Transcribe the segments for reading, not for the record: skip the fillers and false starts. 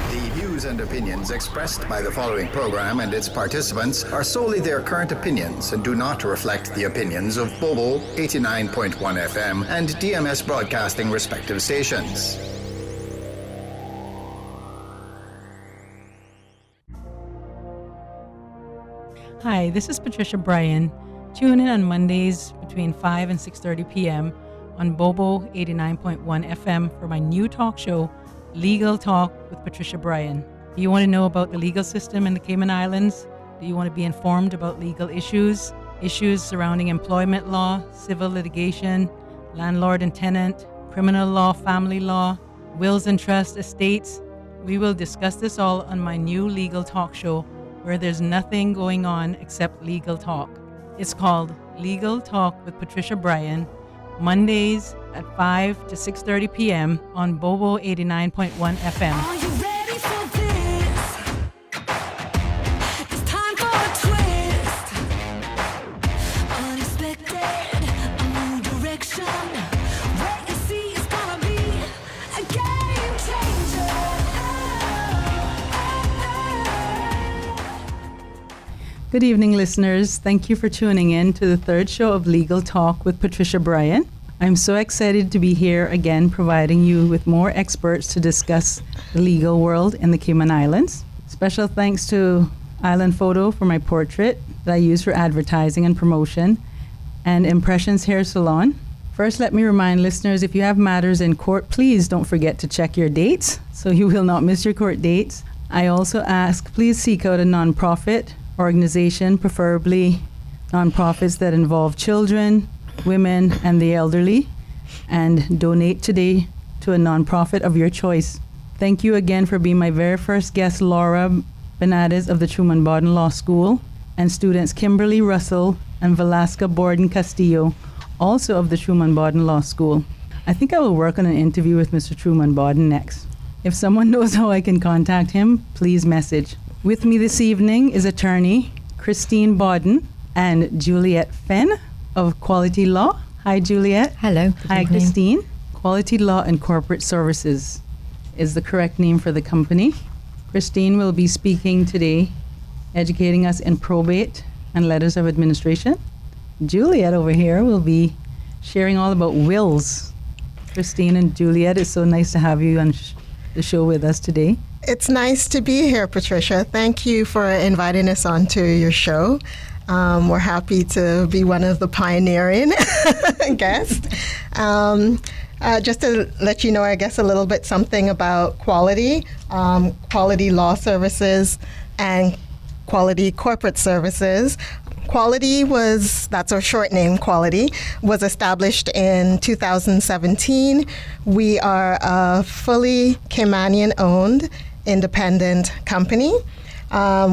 The views and opinions expressed by the following program and its participants are solely their current opinions and do not reflect the opinions of Bobo 89.1 FM and DMS Broadcasting respective stations. Hi, this is Patricia Bryan. Tune in on Mondays between 5 and 6:30 p.m. on Bobo 89.1 FM for my new talk show, Legal Talk with Patricia Bryan. Do you want to know about the legal system in the Cayman Islands? Do you want to be informed about legal issues surrounding employment law, civil litigation, landlord and tenant, criminal law, family law, wills and trusts, estates? We will discuss this all on my new legal talk show where there's nothing going on except legal talk. It's called Legal Talk with Patricia Bryan, Mondays at 5 to 6:30 p.m. on Bobo 89.1 FM. Are you ready for this? It's time for a twist. Unexpected, a new direction. Wait and see, it's gonna be a game changer. Good evening, listeners. Thank you for tuning in to the third show of Legal Talk with Patricia Bryan. I'm so excited to be here again, providing you with more experts to discuss the legal world in the Cayman Islands. Special thanks to Island Photo for my portrait that I use for advertising and promotion, and Impressions Hair Salon. First, let me remind listeners, if you have matters in court, please don't forget to check your dates so you will not miss your court dates. I also ask, please seek out a nonprofit organization, preferably nonprofits that involve children, women, and the elderly, and donate today to a nonprofit of your choice. Thank you again for being my very first guest, Laura Benades of the Truman Bodden Law School, and students Kimberly Russell and Velasca Bodden Castillo, also of the Truman Bodden Law School. I think I will work on an interview with Mr. Truman Bodden next. If someone knows how I can contact him, please message. With me this evening is attorney Christine Bodden and Juliet Fenn of Quality Law. Hi, Juliet. Hello. Hi, Christine. Quality Law and Corporate Services is the correct name for the company. Christine will be speaking today, educating us in probate and letters of administration. Juliet over here will be sharing all about wills. Christine and Juliet, it's so nice to have you on the show with us today. It's nice to be here, Patricia. Thank you for inviting us onto your show. We're happy to be one of the pioneering guests. Just to let you know, I guess, a little bit something about Quality, Quality Law Services, and Quality Corporate Services. Quality that's our short name, Quality, was established in 2017. We are a fully Caymanian-owned independent company.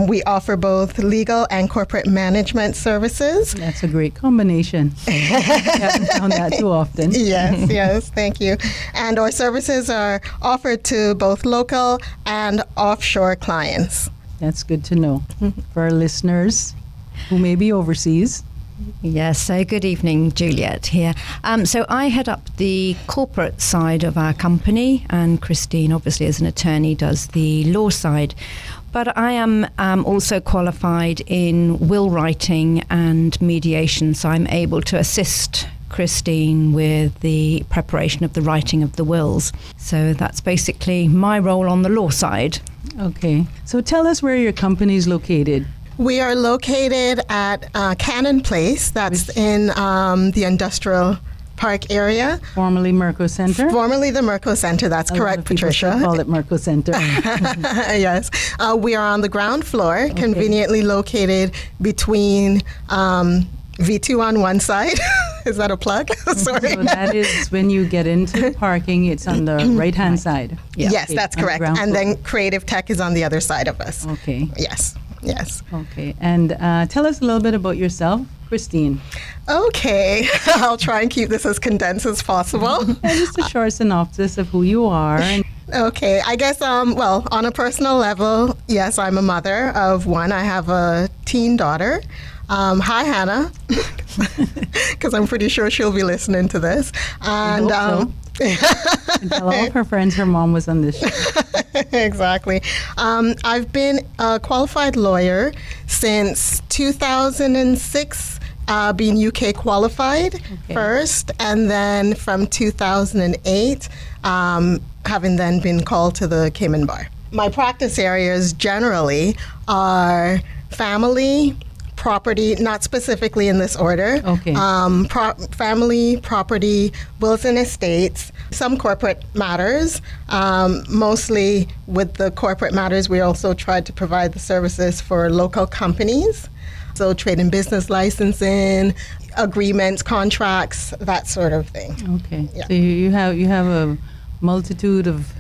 We offer both legal and corporate management services. That's a great combination. I haven't found that too often. Yes, thank you. And our services are offered to both local and offshore clients. That's good to know for our listeners who may be overseas. Yes, so good evening, Juliet here. So I head up the corporate side of our company, and Christine, obviously as an attorney, does the law side. But I am also qualified in will writing and mediation, so I'm able to assist Christine with the preparation of the writing of the wills. So that's basically my role on the law side. Okay, so tell us where your company is located. We are located at Cannon Place. That's in the industrial park area. Formerly Merco Center? Formerly the Merco Center, that's correct, Patricia. Call it Merco Center. Yes. We are on the ground floor, conveniently located between V2 on one side. Is that a plug? Sorry. So that is when you get into parking, it's on the right-hand side. Yeah. Yes, okay. That's correct. And then Creative Tech is on the other side of us. Okay. Yes. Okay. And tell us a little bit about yourself, Christine. Okay. I'll try and keep this as condensed as possible. Just a short synopsis of who you are. Okay. I guess, well, on a personal level, yes, I'm a mother of one. I have a teen daughter. Hi, Hannah, because I'm pretty sure she'll be listening to this. And And tell all of her friends her mom was on this show. Exactly. I've been a qualified lawyer since 2006, being UK qualified first, and then from 2008, having then been called to the Cayman Bar. My practice areas generally are family, property, not specifically in this order. Okay. Family, property, wills and estates, some corporate matters. Mostly with the corporate matters, we also tried to provide the services for local companies. So trade and business licensing, agreements, contracts, that sort of thing. Okay. Yeah. So you have a multitude of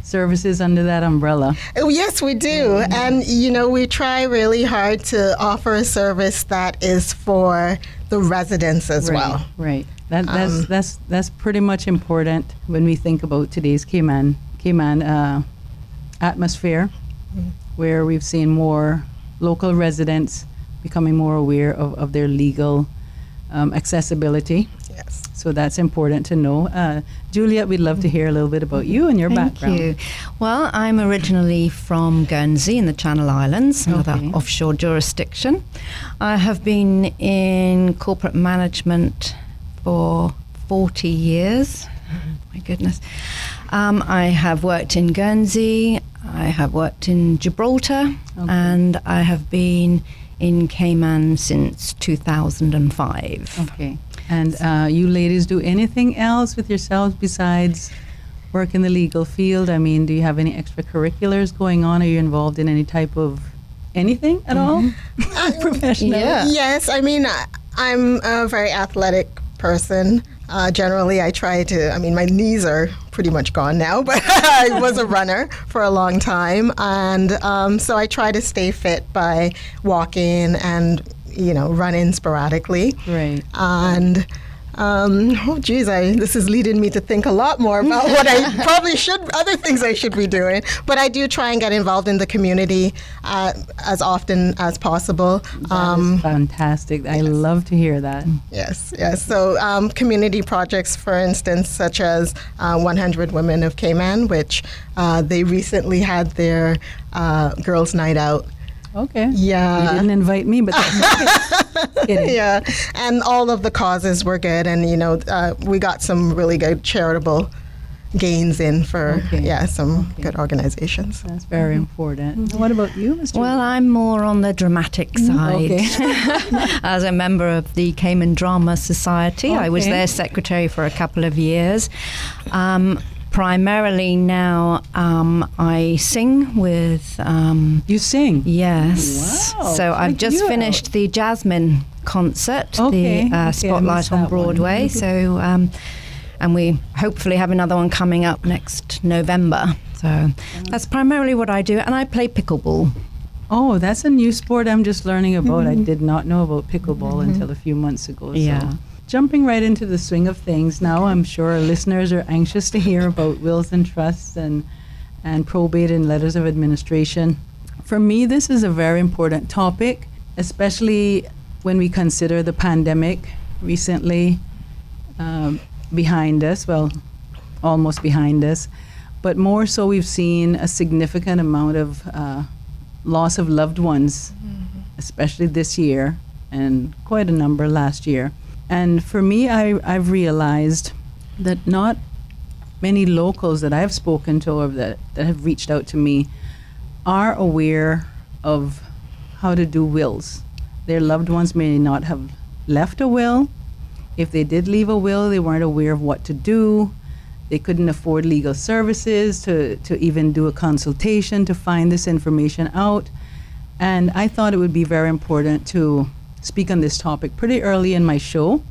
services under that umbrella. Oh, yes, we do. And, you know, we try really hard to offer a service that is for the residents as well. Right. That's pretty much important when we think about today's Cayman atmosphere, where we've seen more local residents becoming more aware of their legal accessibility. Yes. So that's important to know. Juliet, we'd love to hear a little bit about you and your background. Thank you. Well, I'm originally from Guernsey in the Channel Islands, another Okay. offshore jurisdiction. I have been in corporate management for 40 years. My goodness. I have worked in Guernsey, I have worked in Gibraltar, and I have been in Cayman since 2005. Okay. And you ladies do anything else with yourselves besides work in the legal field? I mean, do you have any extracurriculars going on? Are you involved in any type of anything at all? Professional? Yeah. Yes, I mean, I'm a very athletic person. Generally, I try to, I mean, my knees are pretty much gone now, but I was a runner for a long time. And so I try to stay fit by walking and, you know, running sporadically. Right. And this is leading me to think a lot more about what I probably should, other things I should be doing. But I do try and get involved in the community as often as possible. That is fantastic. I love to hear that. Yes. So community projects, for instance, such as 100 Women of Cayman, which they recently had their Girls' Night Out. Okay. Yeah. You didn't invite me, but that's okay. Kidding. Yeah, and all of the causes were good, and you know, we got some really good charitable gains in for some good organizations. That's very important. What about you, Mr. Well, I'm more on the dramatic side. Okay. As a member of the Cayman Drama Society, I was Okay. their secretary for a couple of years. Primarily now, I sing with. You sing? Yes. Wow, So I've check just you finished the Jasmine concert, Okay, the I Spotlight missed on that one. Broadway. So, and we hopefully have another one coming up next November. So that's primarily what I do, and I play pickleball. Oh, that's a new sport I'm just learning about. I did not know about pickleball until a few months ago. Yeah. So jumping right into the swing of things now, I'm sure our listeners are anxious to hear about wills and trusts and probate and letters of administration. For me, this is a very important topic, especially when we consider the pandemic recently behind us, well, almost behind us, but more so we've seen a significant amount of loss of loved ones, especially this year, and quite a number last year. And for me, I've realized that not many locals that I've spoken to or that have reached out to me are aware of how to do wills. Their loved ones may not have left a will. If they did leave a will, they weren't aware of what to do. They couldn't afford legal services to even do a consultation to find this information out. And I thought it would be very important to speak on this topic pretty early in my show.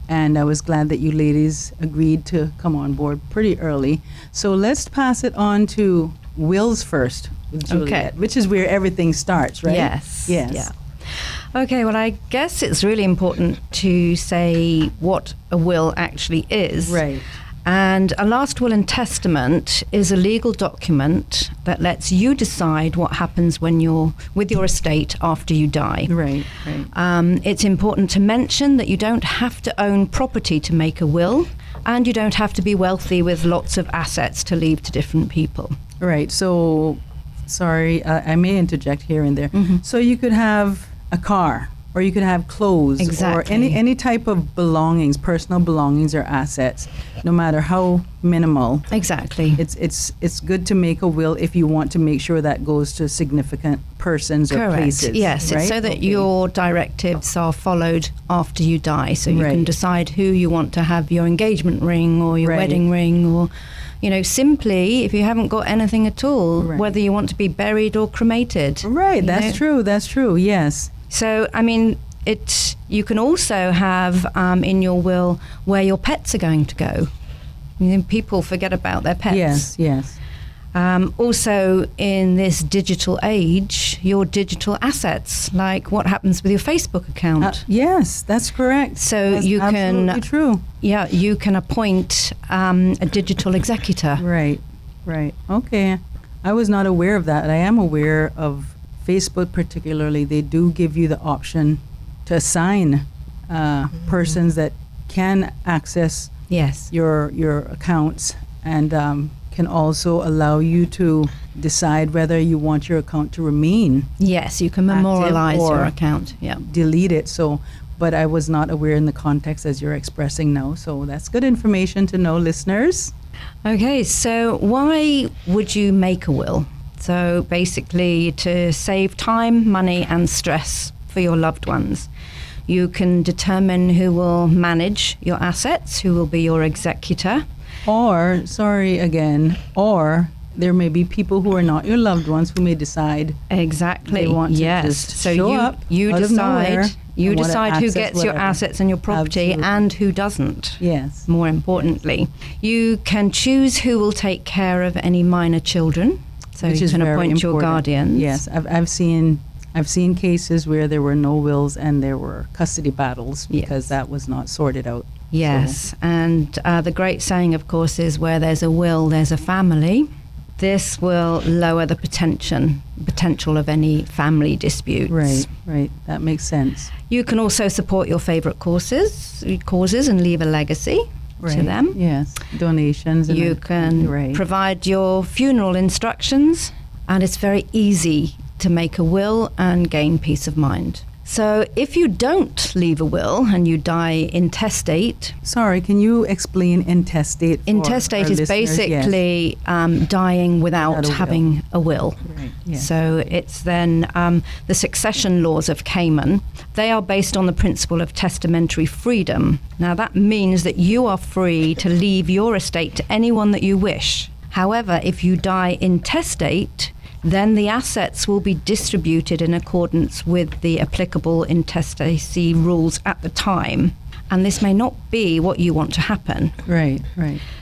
And I was glad that you ladies agreed to come on board pretty early. So let's pass it on to wills first with Juliet, which is where everything starts, right? Yes. Yes. Yeah. Okay, well, I guess it's really important to say what a will actually is. Right. And a last will and testament is a legal document that lets you decide what happens when you're with your estate after you die. Right, right. It's important to mention that you don't have to own property to make a will. and you don't have to be wealthy with lots of assets to leave to different people. Right. So, sorry, I may interject here and there. So you could have a car, or you could have clothes, Exactly. or any type of belongings, personal belongings or assets, no matter how minimal. Exactly. It's good to make a will if you want to make sure that goes to significant persons or Correct. places. Yes, right? it's so that Okay. your directives are followed after you die, so you can Right. decide who you want to have your engagement ring or your Right. wedding ring, or simply, if you haven't got anything at all, Right. whether you want to be buried or cremated. Right. you That's know. true. That's true. Yes. So, I mean, you can also have in your will where your pets are going to go. People forget about their pets. Yes. Yes. Also, in this digital age, your digital assets, like what happens with your Facebook account. Yes, that's correct. So That's you can- absolutely true. Yeah, you can appoint a digital executor. Right. Right. Okay. I was not aware of that. I am aware of Facebook, particularly. They do give you the option to assign persons that can access Yes. your accounts, and can also allow you to decide whether you want your account to remain, Yes, you can memorialize your or- account. Yeah. delete it. So, but I was not aware in the context as you're expressing now. So that's good information to know, listeners. Okay, so why would you make a will? So basically, to save time, money, and stress for your loved ones. You can determine who will manage your assets, who will be your executor. Or, sorry again, or there may be people who are not your loved ones who may decide Exactly. they want to yes. just so show you up you out of nowhere decide you and wanna decide who access gets your whatever. assets and your property Absolutely. and who doesn't. Yes. More importantly, you can choose who will take care of any minor children. So Which you is can very appoint your important. guardians. Yes, I've seen cases where there were no wills and there were custody battles because Yes. that was not sorted out. Yes, and the great saying, of course, is where there's a will, there's a family. This will lower the potential of any family disputes. Right. That makes sense. You can also support your favourite causes and leave a legacy to them. Yes, donations. And You can right. provide your funeral instructions, and it's very easy to make a will and gain peace of mind. So if you don't leave a will and you die intestate, Sorry, can you explain intestate? for intestate our is listeners? Yes. basically dying without Without a will. having a will. Right. Yes. So it's then the succession laws of Cayman. They are based on the principle of testamentary freedom. Now that means that you are free to leave your estate to anyone that you wish. However, if you die intestate, then the assets will be distributed in accordance with the applicable intestacy rules at the time. And this may not be what you want to happen. Right.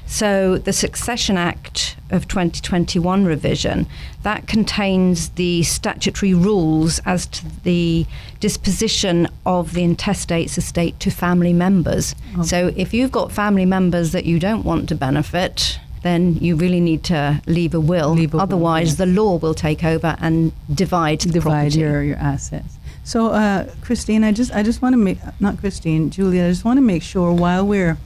So the Succession Act of 2021 revision, that contains the statutory rules as to the disposition of the intestate's estate to family members. Okay. So if you've got family members that you don't want to benefit, then you really need to leave a will. Leave a will, Otherwise, yes. the law will take over and divide the property. your assets. So, Christine, I just want to make, not Christine, Juliet, I just want to make sure while we're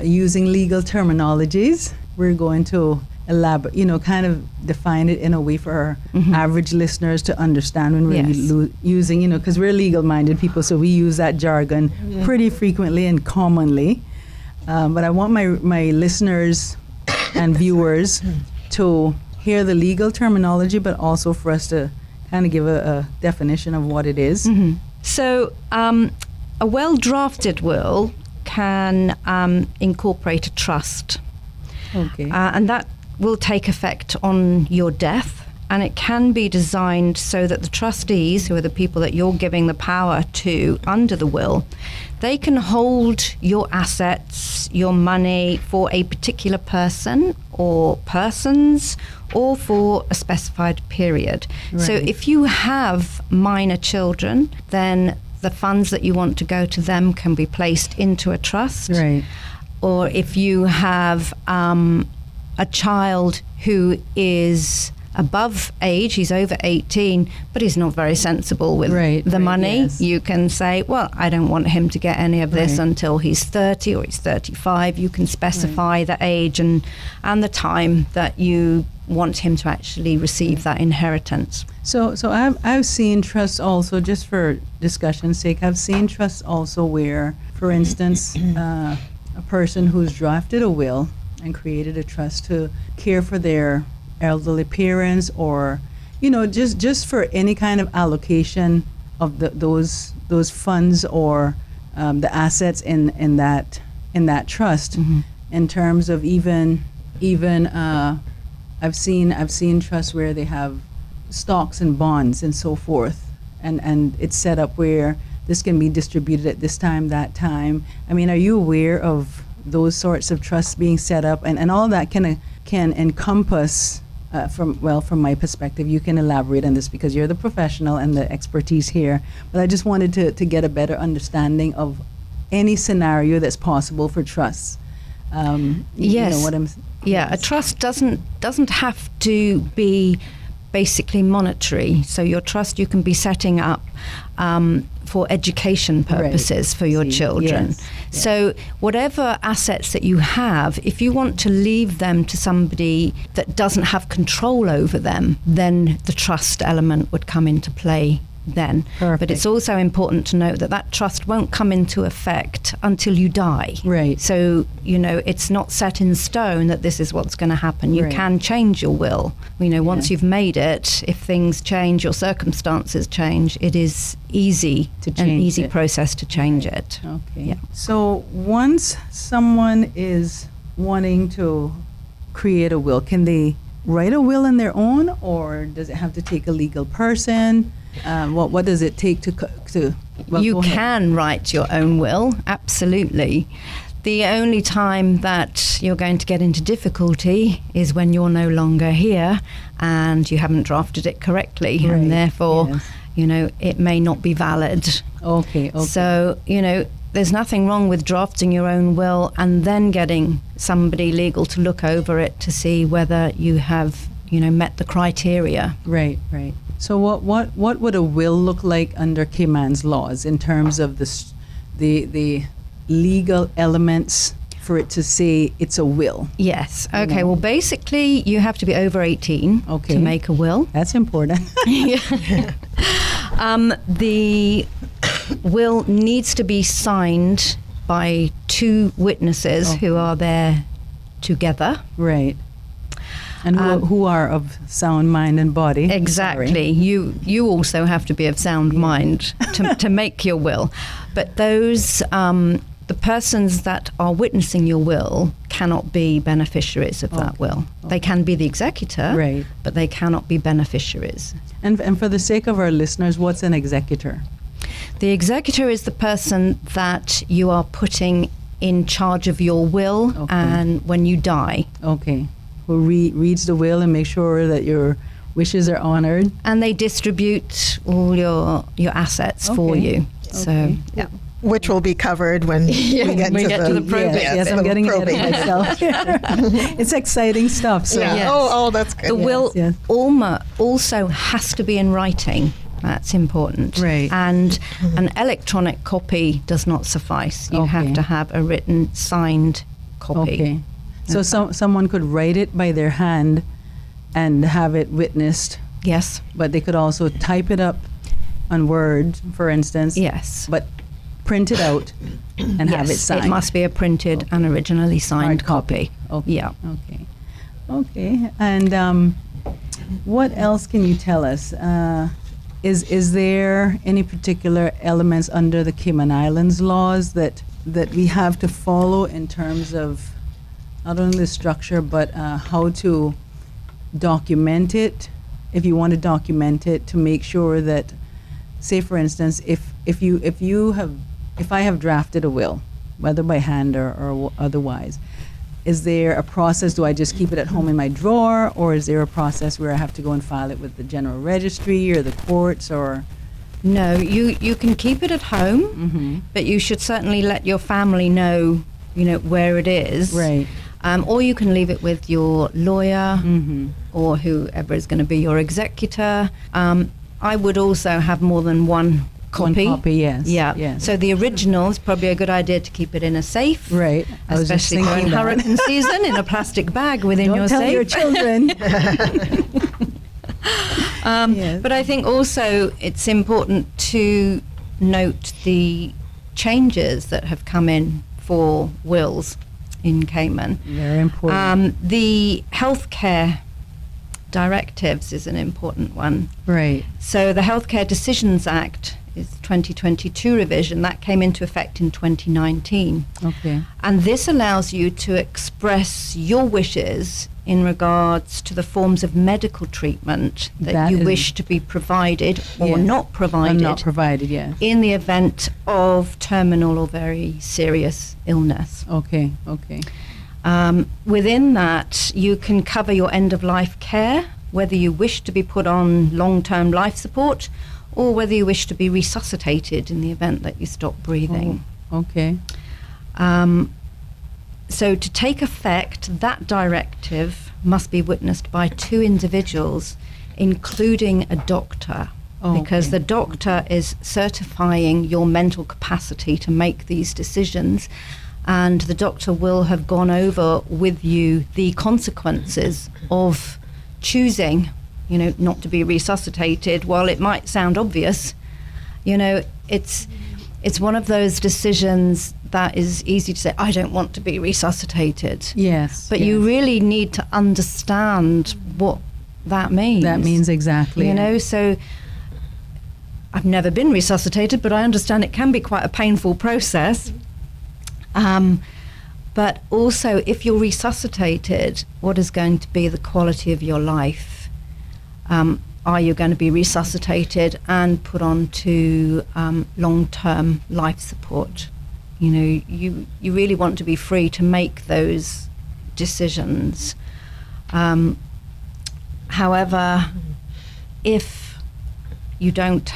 using legal terminologies, we're going to elaborate, kind of define it in a way for our average listeners to understand when we're Yes. using, because we're legal-minded people, so we use that jargon pretty frequently and commonly. But I want my listeners and viewers to hear the legal terminology, but also for us to kind of give a definition of what it is. So a well-drafted will can incorporate a trust. Okay. And that will take effect on your death, and it can be designed so that the trustees, who are the people that you're giving the power to under the will, they can hold your assets, your money for a particular person or persons, or for a specified period. So Right. if you have minor children, then the funds that you want to go to them can be placed into a trust. Right. Or if you have a child who is above age, he's over 18, but he's not very sensible with the money, yes. you can say, well, I don't want him to get any of this Right. until he's 30 or he's 35. You can specify the age and the time that you want him to actually receive that inheritance. So I've seen trusts also, just for discussion's sake, I've seen trusts also where, for instance, a person who's drafted a will and created a trust to care for their elderly parents, or just for any kind of allocation of those funds or the assets in that trust. In terms of even I've seen trusts where they have stocks and bonds and so forth, and it's set up where this can be distributed at this time, that time. I mean, are you aware of those sorts of trusts being set up, and all that can encompass, from my perspective, you can elaborate on this because you're the professional and the expertise here, but I just wanted to get a better understanding of any scenario that's possible for trusts. Yes. You know what I'm Yeah, a trust doesn't have to be basically monetary. So your trust you can be setting up for education purposes for your children. Yes. So whatever assets that you have, if you want to leave them to somebody that doesn't have control over them, then the trust element would come into play then. Perfect. But it's also important to note that trust won't come into effect until you die. Right. So, it's not set in stone that this is what's going to happen. You Right. can change your will. Once Yeah. you've made it, if things change, your circumstances change, it is easy, To an change easy it. process to change it. Okay. Yeah. So once someone is wanting to create a will, can they write a will on their own, or does it have to take a legal person? What does it take to? Well, You go ahead. can write your own will, absolutely. The only time that you're going to get into difficulty is when you're no longer here and you haven't drafted it correctly, Right, and therefore, yes. it may not be valid. Okay. So, there's nothing wrong with drafting your own will and then getting somebody legal to look over it to see whether you have, met the criteria. Right. So what would a will look like under Cayman's laws in terms of the legal elements for it to say it's a will? Yes. Okay. Well, basically, you have to be over 18 Okay. to make a will. That's important. The will needs to be signed by two witnesses who are there together. Right. And who are of sound mind and body. Exactly. You also have to be of sound mind to make your will. But those the persons that are witnessing your will cannot be beneficiaries of that will. They can be the executor, Right. but they cannot be beneficiaries. And for the sake of our listeners, what's an executor? The executor is the person that you are putting in charge of your will and when you die. Okay. Who reads the will and makes sure that your wishes are honored. And they distribute all your assets for Okay. you. So, Okay. yeah. Which will be covered when we get to the probate. Yes, I'm getting ahead of myself. It's exciting stuff. So Yeah. Yes. Oh, that's good. The will yes. also has to be in writing. That's important. Right. And an electronic copy does not suffice. You Okay. have to have a written, signed copy. Okay. So someone could write it by their hand and have it witnessed, Yes. but they could also type it up on Word, for instance. Yes. But print it out and have it Yes, signed. it must be a printed and originally signed Hard copy. Okay. Yeah. Okay. And what else can you tell us? Is there any particular elements under the Cayman Islands laws that we have to follow in terms of not only the structure but how to document it? If you want to document it, to make sure that, say for instance, if I have drafted a will, whether by hand or otherwise, is there a process? Do I just keep it at home in my drawer, or is there a process where I have to go and file it with the general registry or the courts, or? No, you can keep it at home, but you should certainly let your family know, where it is. Right. Or you can leave it with your lawyer or whoever is going to be your executor. I would also have more than one copy. One copy, yes. Yeah. Yes. So the original is probably a good idea to keep it in a safe. Right. I was just Especially during thinking that. hurricane season, in a plastic bag within Don't your tell safe. your children. Yes. But I think also it's important to note the changes that have come in for wills in Cayman. Very important. The healthcare directives is an important one. Right. So the Healthcare Decisions Act is 2022 revision that came into effect in 2019. Okay. And this allows you to express your wishes in regards to the forms of medical treatment that That you is- wish to be provided or Yes. not provided And not provided, yes. in the event of terminal or very serious illness. Okay, okay. Within that, you can cover your end-of-life care, whether you wish to be put on long-term life support or whether you wish to be resuscitated in the event that you stop breathing. Okay. So to take effect, that directive must be witnessed by two individuals, including a doctor, because Okay. the doctor is certifying your mental capacity to make these decisions, and the doctor will have gone over with you the consequences of choosing, not to be resuscitated. While it might sound obvious, it's one of those decisions that is easy to say, I don't want to be resuscitated. Yes. But yes. you really need to understand what that means. That means exactly. So I've never been resuscitated, but I understand it can be quite a painful process. But also, if you're resuscitated, what is going to be the quality of your life? Are you going to be resuscitated and put on to long-term life support? You really want to be free to make those decisions. However, if you don't,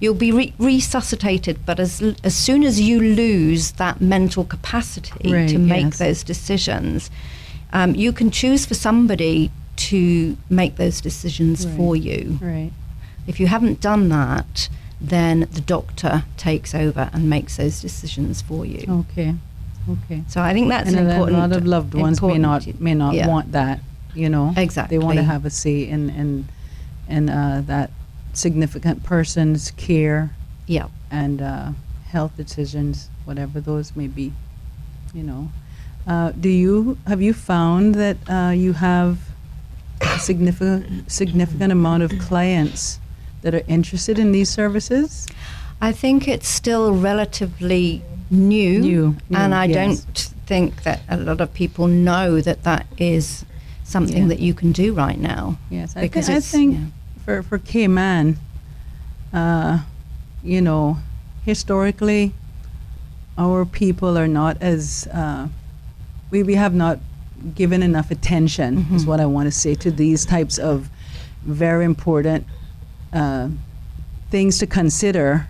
you'll be resuscitated, but as soon as you lose that mental capacity Right, to make yes. those decisions, you can choose for somebody to make those decisions Right. for you. Right. If you haven't done that, then the doctor takes over and makes those decisions for you. Okay. Okay. So I think that's And a important. lot of loved ones may not yeah. want that. Exactly. They want to have a say in that significant person's care Yeah. and health decisions, whatever those may be. Have you found that you have a significant amount of clients that are interested in these services? I think it's still relatively new, and I yes. don't think that a lot of people know that is something Yeah. that you can do right now. Yes, I Because think yeah. for Cayman, historically, our people are not as we have not given enough attention, is what I want to say, to these types of very important things to consider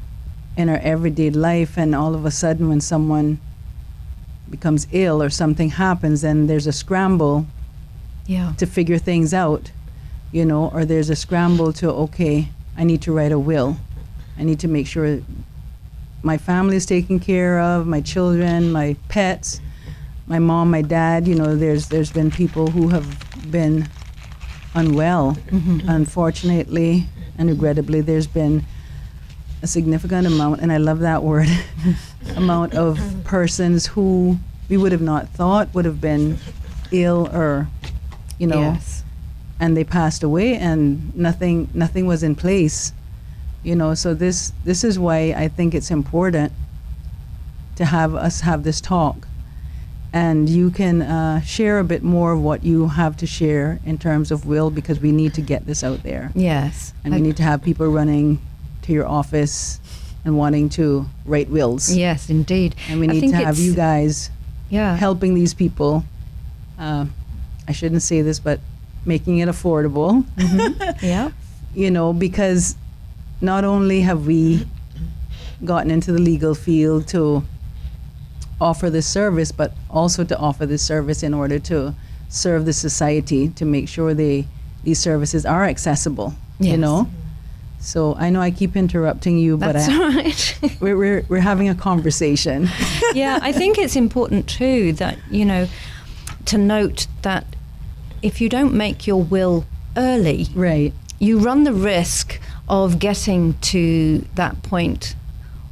in our everyday life. And all of a sudden, when someone becomes ill or something happens, then there's a scramble Yeah. to figure things out, or there's a scramble to, okay, I need to write a will. I need to make sure my family is taken care of, my children, my pets, my mom, my dad. There's been people who have been unwell. Unfortunately and regrettably, there's been a significant amount, and I love that word, amount of persons who we would have not thought would have been ill or, Yes. and they passed away, and nothing was in place. So this is why I think it's important to have us have this talk. And you can share a bit more of what you have to share in terms of will, because we need to get this out there. Yes. And we need to have people running to your office and wanting to write wills. Yes, indeed. And we I need think to have it's- you guys Yeah. helping these people. I shouldn't say this, but making it affordable. Yeah. Because not only have we gotten into the legal field to offer this service, but also to offer this service in order to serve the society, to make sure these services are accessible, you Yes. know? So I know I keep interrupting you, but That's all right. we're having a conversation. Yeah, I think it's important too that, to note that if you don't make your will early, Right. you run the risk of getting to that point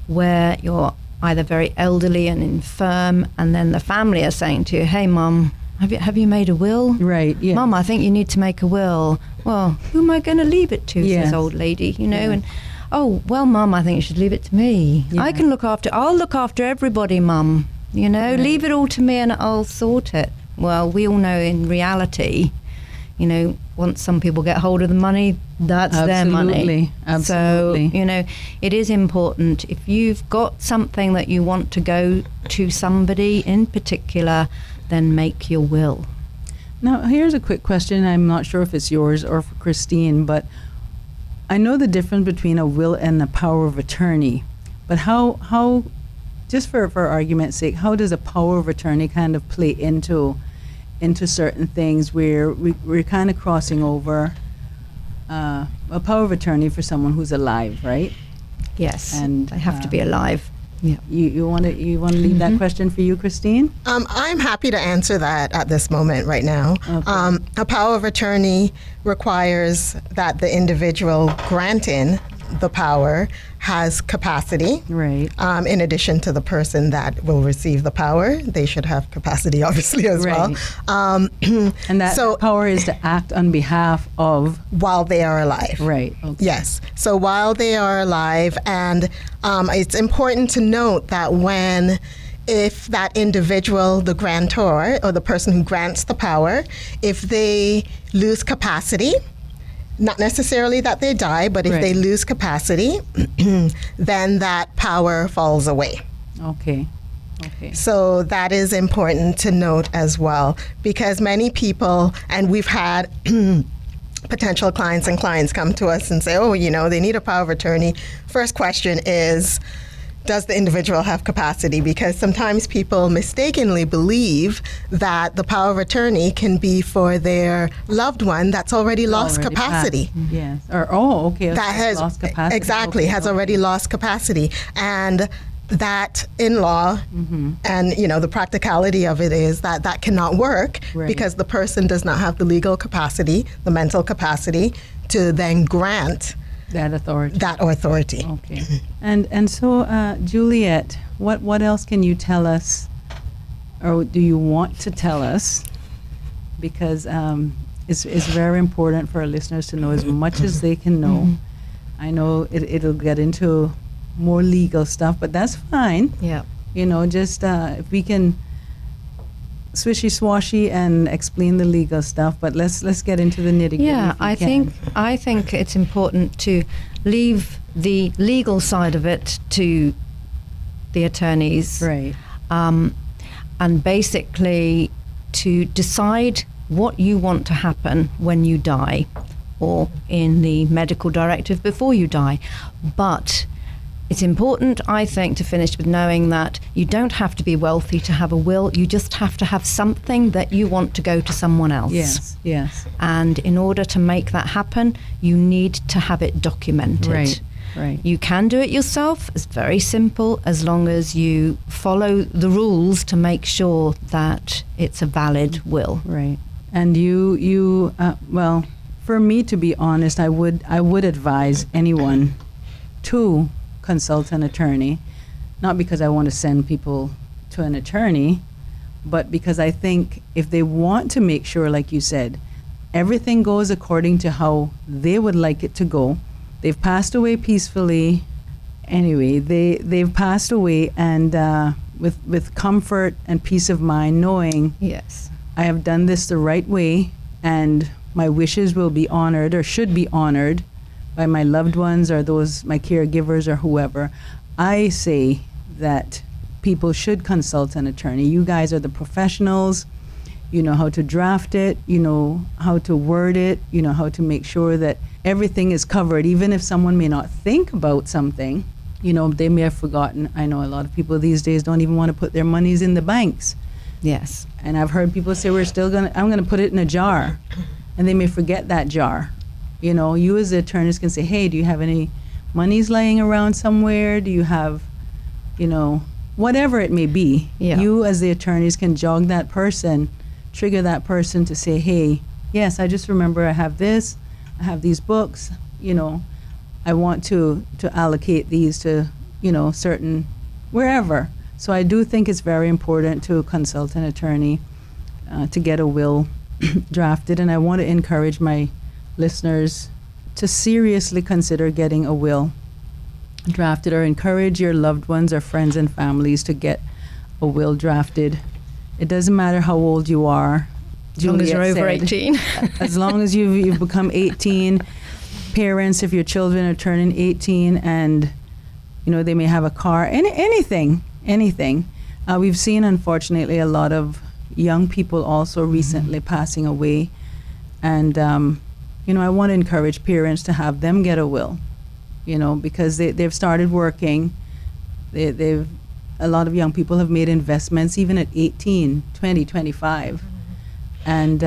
where you're either very elderly and infirm, and then the family are saying to you, "Hey, Mum, have you made a will?" Right, yeah. "Mum, I think you need to make a will." "Well, who am I going to leave it to?" Yes. says old lady, Yeah. and "Oh, well, Mum, I think you should leave it to me. Yeah. I'll look after everybody, Mum. Right. Leave it all to me and I'll sort it." Well, we all know in reality, once some people get hold of the money, that's their money. Absolutely. So, it is important. If you've got something that you want to go to somebody in particular, then make your will. Now, here's a quick question. I'm not sure if it's yours or for Christine, but I know the difference between a will and a power of attorney. But how just for argument's sake, how does a power of attorney kind of play into certain things where we're kind of crossing over a power of attorney for someone who's alive, right? Yes, And, they have to be alive. Yeah. You want to leave that question for you, Christine? I'm happy to answer that at this moment right now. Okay. A power of attorney requires that the individual granting the power has capacity. Right. In addition to the person that will receive the power, they should have capacity, obviously, as Right. well. And that so power is to act on behalf of. while they are alive. Right. Okay. Yes. So while they are alive, and it's important to note that if that individual, the grantor or the person who grants the power, if they lose capacity, not necessarily that they die, but if Right. they lose capacity, then that power falls away. Okay. Okay. So that is important to note as well, because many people, and we've had potential clients come to us and say, "Oh, they need a power of attorney." First question is, does the individual have capacity? Because sometimes people mistakenly believe that the power of attorney can be for their loved one that's already lost Already capacity. passed. Yes. Or okay. That has lost capacity. exactly Okay, has okay. already lost capacity, and that in-law and the practicality of it is that cannot work Right. because the person does not have the legal capacity, the mental capacity to then grant that authority. that authority. Okay. And so, Juliet, what else can you tell us, or do you want to tell us? Because it's very important for our listeners to know as much as they can know. I know it'll get into more legal stuff, but that's fine. Yeah. Just if we can swishy swashy and explain the legal stuff, but let's get into the nitty gritty. Yeah, I think it's important to leave the legal side of it to the attorneys, Right. and basically to decide what you want to happen when you die, or in the medical directive before you die. But it's important, I think, to finish with knowing that you don't have to be wealthy to have a will. You just have to have something that you want to go to someone else. Yes. Yes. And in order to make that happen, you need to have it documented. Right. Right. You can do it yourself. It's very simple, as long as you follow the rules to make sure that it's a valid will. Right. And you well, for me, to be honest, I would advise anyone to consult an attorney, not because I want to send people to an attorney, but because I think if they want to make sure, like you said, everything goes according to how they would like it to go. They've passed away peacefully. Anyway, they've passed away, and with comfort and peace of mind, knowing Yes. I have done this the right way, and my wishes will be honored, or should be honored, by my loved ones or my caregivers or whoever. I say that people should consult an attorney. You guys are the professionals. You know how to draft it. You know how to word it. You know how to make sure that everything is covered. Even if someone may not think about something, They may have forgotten. I know a lot of people these days don't even want to put their monies in the banks. Yes. And I've heard people say, I'm going to put it in a jar. And they may forget that jar. You as the attorneys can say, hey, do you have any monies laying around somewhere? Do you have, whatever it may be. Yeah. You as the attorneys can jog that person, trigger that person to say, hey, yes, I just remember I have this, I have these books, I want to allocate these to, certain, wherever. So I do think it's very important to consult an attorney to get a will drafted, and I want to encourage my listeners to seriously consider getting a will drafted, or encourage your loved ones or friends and families to get a will drafted. It doesn't matter how old you are. As long as you're over 18. As long as you've become 18, parents, if your children are turning 18 and they may have a car, anything. We've seen, unfortunately, a lot of young people also recently passing away, and I want to encourage parents to have them get a will, because they've started working. A lot of young people have made investments even at 18, 20, 25, and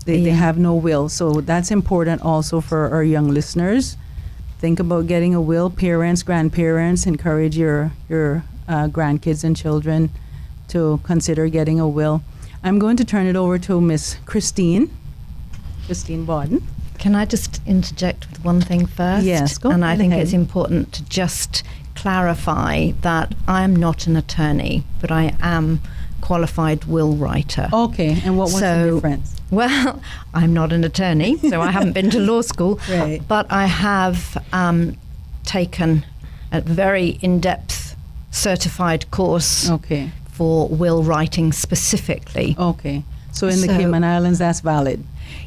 they have no will. So that's important also for our young listeners. Think about getting a will. Parents, grandparents, encourage your grandkids and children to consider getting a will. I'm going to turn it over to Miss Christine Bodden. Can I just interject with one thing first? Yes, go And I think ahead. it's important to just clarify that I am not an attorney, but I am qualified will writer. Okay, and what was the difference? Well, I'm not an attorney, so I haven't been to law school, Right. but I have taken a very in-depth certified course Okay. for will writing specifically. Okay. So in the So- Cayman Islands, that's valid.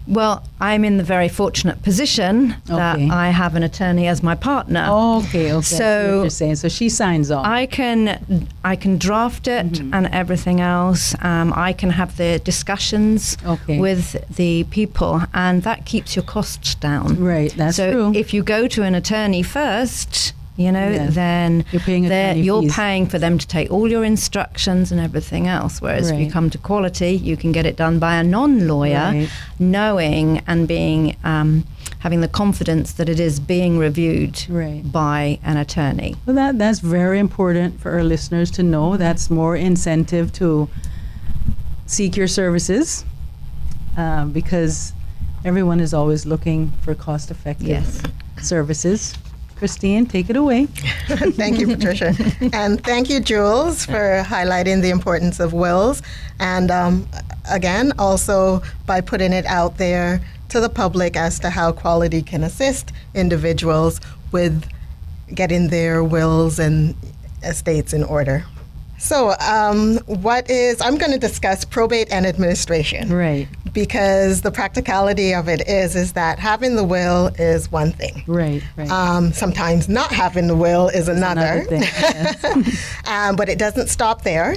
Well, I'm in the very fortunate position that Okay. I have an attorney as my partner. Okay. I see what So you're saying. So she signs off. I can draft it and everything else. I can have the discussions Okay. with the people, and that keeps your costs down. Right, that's so true. if you go to an attorney first, Yes. then You're paying attorney you're fees. paying for them to take all your instructions and everything else. Whereas if you Right. come to quality, you can get it done by a non-lawyer, Right. knowing and being having the confidence that it is being reviewed Right. by an attorney. Well, that's very important for our listeners to know. That's more incentive to seek your services, because everyone is always looking for cost-effective Yes. services. Christine, take it away. Thank you, Patricia. And thank you, Jules, for highlighting the importance of wills. And again, also by putting it out there to the public as to how Quality can assist individuals with getting their wills and estates in order. So I'm going to discuss probate and administration. Right, Because the practicality of it is that having the will is one thing. right. Sometimes not having the will is another. Thing. Yes. But it doesn't stop there.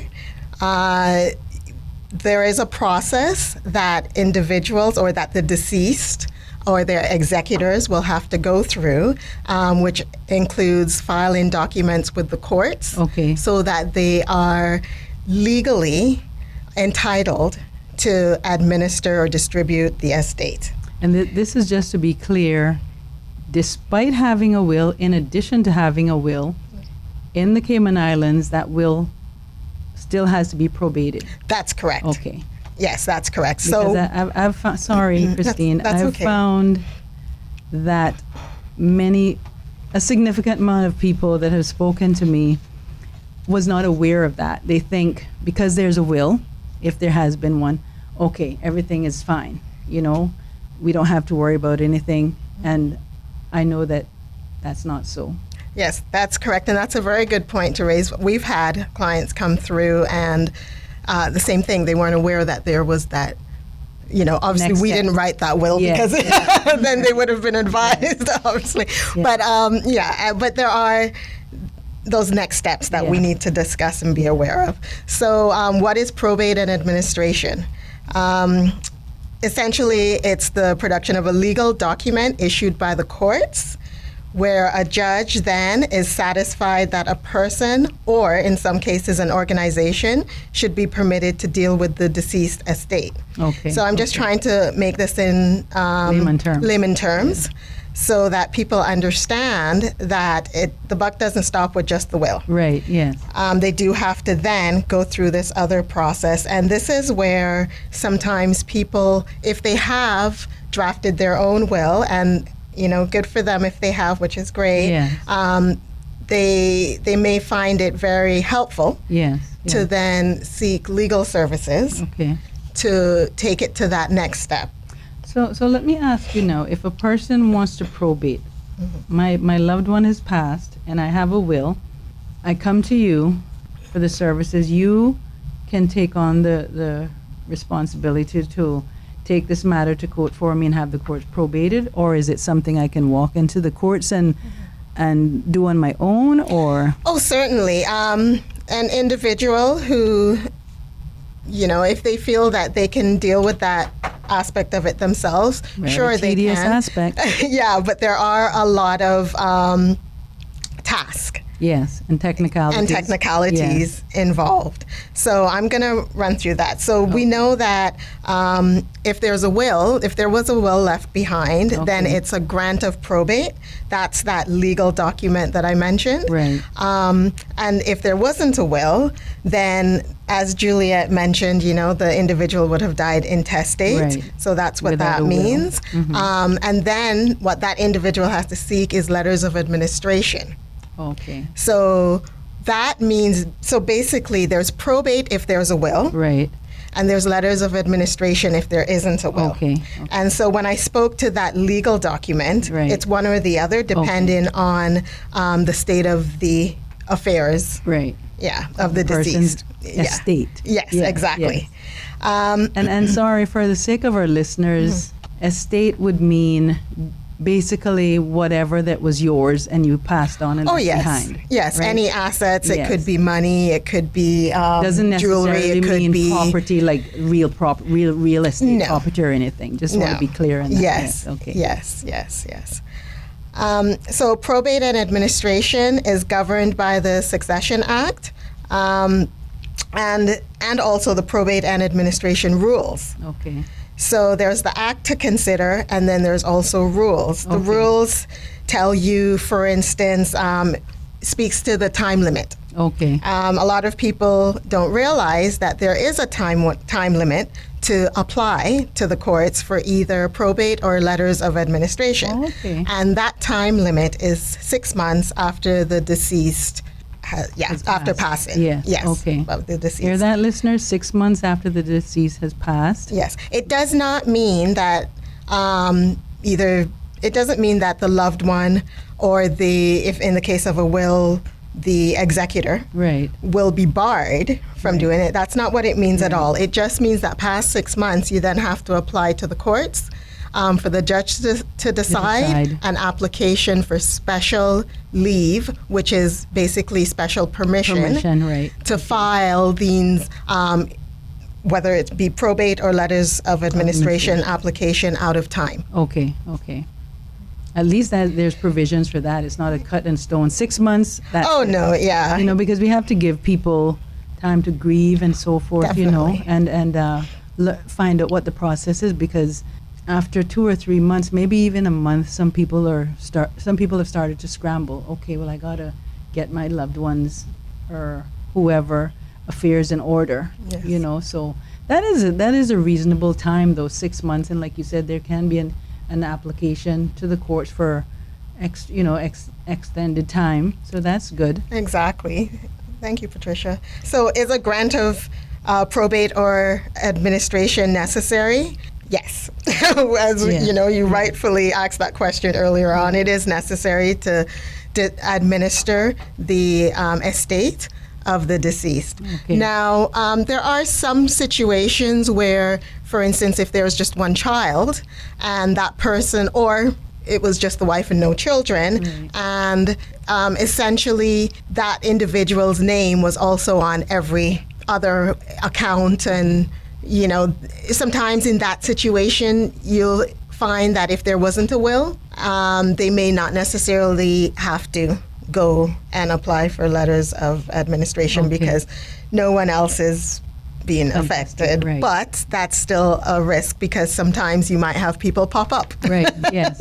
There is a process that individuals or that the deceased or their executors will have to go through, which includes filing documents with the courts, Okay. so that they are legally entitled to administer or distribute the estate. And this is just to be clear, despite having a will, in addition to having a will, in the Cayman Islands, that will still has to be probated. That's correct. Okay. Yes, that's correct. Because So I've found, sorry, Christine, that's I've okay. found that a significant amount of people that have spoken to me was not aware of that. They think because there's a will, if there has been one, okay, everything is fine. We don't have to worry about anything. And I know that that's not so. yes, that's correct. And that's a very good point to raise. We've had clients come through and the same thing, they weren't aware that there was that, obviously Next we step. didn't write that will Yes, because then they would have been advised, obviously. Yeah. But there are those next steps that we Yeah. need to discuss and be aware of. So what is probate and administration? Essentially, it's the production of a legal document issued by the courts, where a judge then is satisfied that a person, or in some cases an organization, should be permitted to deal with the deceased estate. Okay. So I'm just trying to make this in layman terms so that people understand that the buck doesn't stop with just the will. Right, yes. They do have to then go through this other process. And this is where sometimes people, if they have drafted their own will, and good for them if they have, which is great. Yes. They may find it very helpful Yes. to then seek legal services Okay. to take it to that next step. So let me ask you now, if a person wants to probate, my loved one has passed and I have a will, I come to you for the services, you can take on the responsibility to take this matter to court for me and have the courts probated, or is it something I can walk into the courts and do on my own, or? Oh, certainly. An individual who, if they feel that they can deal with that aspect of it themselves, sure they tedious can. aspect. Yeah, but there are a lot of tasks. Yes, and technicalities involved. So I'm going to run through that. So we know that if there was a will left behind, then it's a grant of probate. That's that legal document that I mentioned. Right. And if there wasn't a will, then as Juliet mentioned, the individual would have died intestate. Right. So that's what Without that a will. means. And then what that individual has to seek is letters of administration. Okay. So that means, basically there's probate if there's a will, Right. and there's letters of administration if there isn't a will. Okay. And so when I spoke to that legal document, Right. it's one or the other depending on the state of the affairs, Right. of the person's deceased. estate. Yes, Yeah, exactly. yes. And sorry, for the sake of our listeners, estate would mean basically whatever that was yours and you passed on and Oh, left yes. behind. Yes, right? any assets. It Yes. could be money. It could be Doesn't jewelry. necessarily It could mean be property like real estate No. property or anything. Just want No. to be clear on that. Yes. Okay. Yes. So probate and administration is governed by the Succession Act, and also the probate and administration rules. Okay. So there's the act to consider, and then there's also rules. The Okay. rules tell you, for instance, speaks to the time limit. Okay. A lot of people don't realize that there is a time limit to apply to the courts for either probate or letters of administration. Okay. And that time limit is 6 months after the deceased, after passed. passing. Yes, okay. Of the deceased. Hear that, listeners? 6 months after the deceased has passed. Yes. It does not mean that it doesn't mean that the loved one or if in the case of a will, the executor Right. will be barred from doing it. That's not what it means at all. It just means that past 6 months, you then have to apply to the courts for the judge to decide an application for special leave, which is basically special permission Right. to file these, whether it be probate or letters of administration application out of time. Okay. At least there's provisions for that. It's not a cut in stone. 6 months. That's Oh, it. no, yeah. Because we have to give people time to grieve and so forth. Definitely. And find out what the process is, because after 2 or 3 months, maybe even a month, some people have started to scramble. Okay, well, I gotta get my loved ones or whoever affairs in order. Yes. So that is a reasonable time, those 6 months. And like you said, there can be an application to the courts for extended time. So that's good. Exactly. Thank you, Patricia. So is a grant of probate or administration necessary? Yes. As you rightfully asked that question earlier on, it is necessary to administer the estate of the deceased. Okay. Now, there are some situations where, for instance, if there's just one child and that person, or it was just the wife and no children, and essentially that individual's name was also on every other account, and sometimes in that situation you'll find that if there wasn't a will they may not necessarily have to go and apply for letters of administration because no one else is being affected. Right. But that's still a risk because sometimes you might have people pop up Right, yes.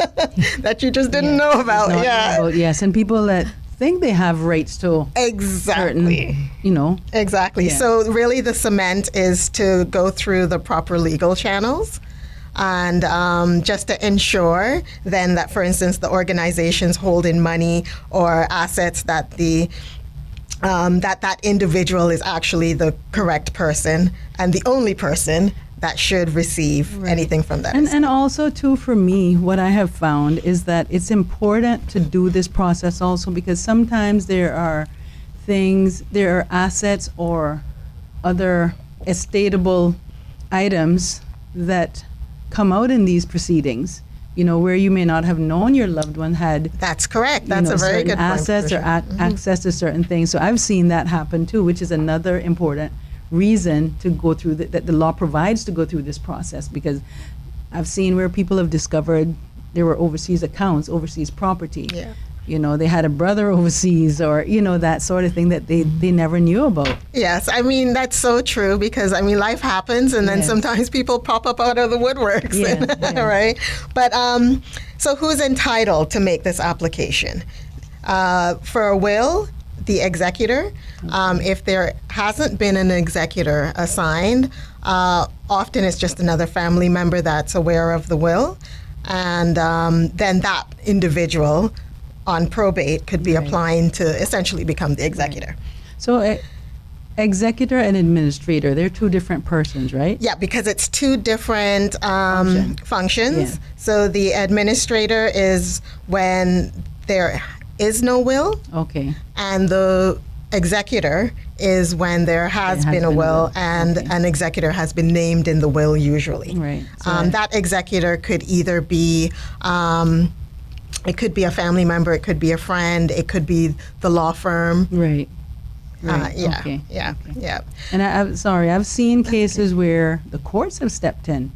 that you just didn't know about. Not Yeah. know about, yes, and people that think they have rights to Exactly. certain, Exactly. Yeah. So really the cement is to go through the proper legal channels and just to ensure then that, for instance, the organizations holding money or assets that that individual is actually the correct person and the only person that should receive anything from that. And also, too, for me, what I have found is that it's important to do this process also because sometimes there are assets or other estatable items that come out in these proceedings, where you may not have known your loved one had. That's correct. That's a very certain good point, assets or Patricia. access to certain things. So I've seen that happen too, which is another important reason to go through that the law provides to go through this process, because I've seen where people have discovered there were overseas accounts, overseas property. Yeah. They had a brother overseas or, that sort of thing that they never knew about. Yes, I mean, that's so true because, life happens and then Yes. sometimes people pop up out of the woodworks, Yes, yes. right? But so who's entitled to make this application? For a will, the executor. If there hasn't been an executor assigned, often it's just another family member that's aware of the will. And then that individual on probate could be applying to essentially become the executor. So executor and administrator, they're two different persons, right? Yeah, because it's two different functions. Yeah. So the administrator is when there is no will, Okay. and the executor is when there has been a will and Okay. an executor has been named in the will usually. Right. So That executor could either be it could be a family member, it could be a friend, it could be the law firm. Right. Right. Yeah, Okay. yeah, yeah. And I've seen cases where the courts have stepped in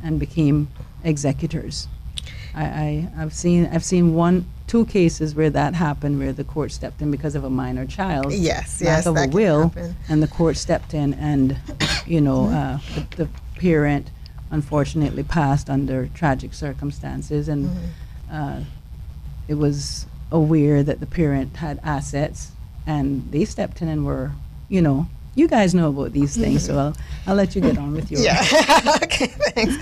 and became executors. I've seen two cases where that happened, where the court stepped in because of a minor child. Yes, lack yes, of that a can will, happen. and the court stepped in, and the parent unfortunately passed under tragic circumstances, and it was aware that the parent had assets, and they stepped in and were, you guys know about these things, so I'll let you get on with yours. Yeah. Okay, thanks.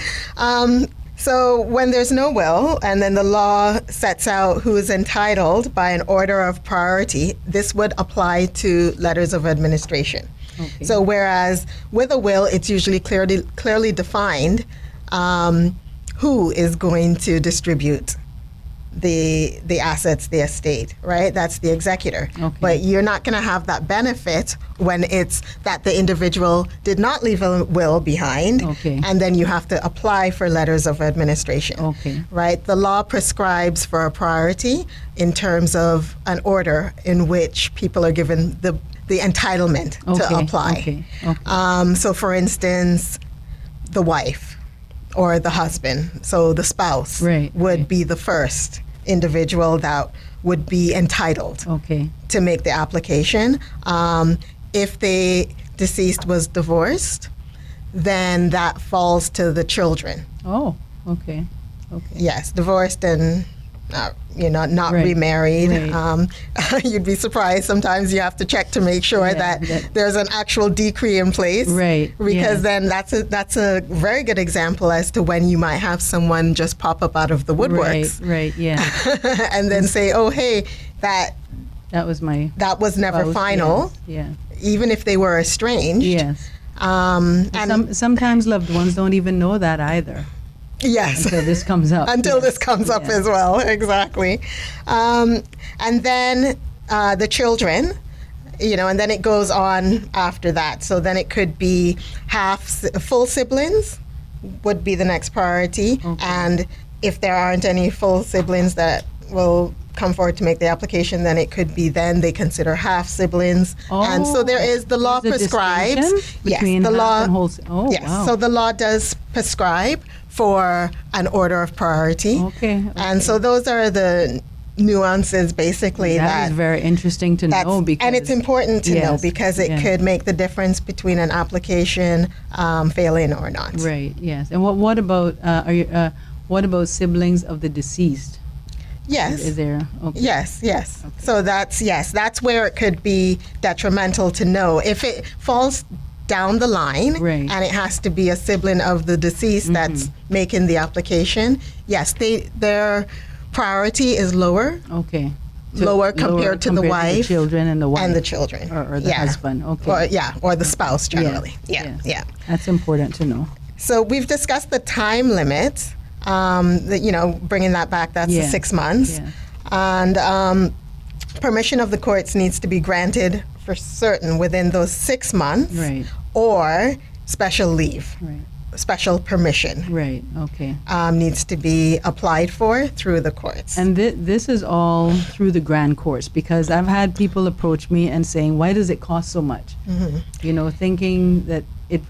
So when there's no will, and then the law sets out who is entitled by an order of priority, this would apply to letters of administration. Okay. So whereas with a will, it's usually clearly defined who is going to distribute the assets, the estate, right? That's the executor. Okay. But you're not going to have that benefit when it's that the individual did not leave a will behind, Okay. and then you have to apply for letters of administration. Okay. Right? The law prescribes for a priority in terms of an order in which people are given the entitlement to Okay, apply. okay. So, for instance, the wife or the husband, so the spouse, Right, would right. be the first individual that would be entitled Okay. to make the application. If the deceased was divorced, then that falls to the children. Oh, okay. Okay. Yes, divorced and not Right, remarried. right. You'd be surprised. Sometimes you have to check to make sure Yeah, that that- there's an actual decree in place. Right, Because yeah. then that's a very good example as to when you might have someone just pop up out of the woodworks Right, yeah. and then say, "Oh, hey, that That was my was never spouse, final," yes, even if they were estranged. Yes. And Sometimes loved ones don't even know that either yes. until this comes up. Until Yes, this comes up yes. as well, exactly. And then the children, and then it goes on after that. So then it could be full siblings would be the next priority. Okay. And if there aren't any full siblings that will come forward to make the application, then it could be then they consider half siblings. And so there is, the law There's a prescribes. distinction Yes, between the half law. and whole. Oh, Yes, wow. so the law does prescribe for an order of priority. Okay, And so those are the nuances, basically, that is very interesting to that's- know, because and it's important to know Yes, because it yeah. could make the difference between an application failing or not. Right. Yes. And what about what about siblings of the deceased? Yes. Is there? Okay. Yes. So that's where it could be detrimental to know if it falls down the line, Right. and it has to be a sibling of the deceased that's making the application. Yes, their priority is lower, Okay. lower compared to the wife children and the wife and the children, or the husband. Okay. or the spouse generally. Yes. Yeah. That's important to know. So we've discussed the time limit. Bringing that back, that's the Yeah. 6 months. Yeah. And permission of the courts needs to be granted for certain within those 6 months, Right. or special leave, Right. special permission Right. Okay. needs to be applied for through the courts. And this is all through the grand courts, because I've had people approach me and saying, "Why does it cost so much?" Thinking that it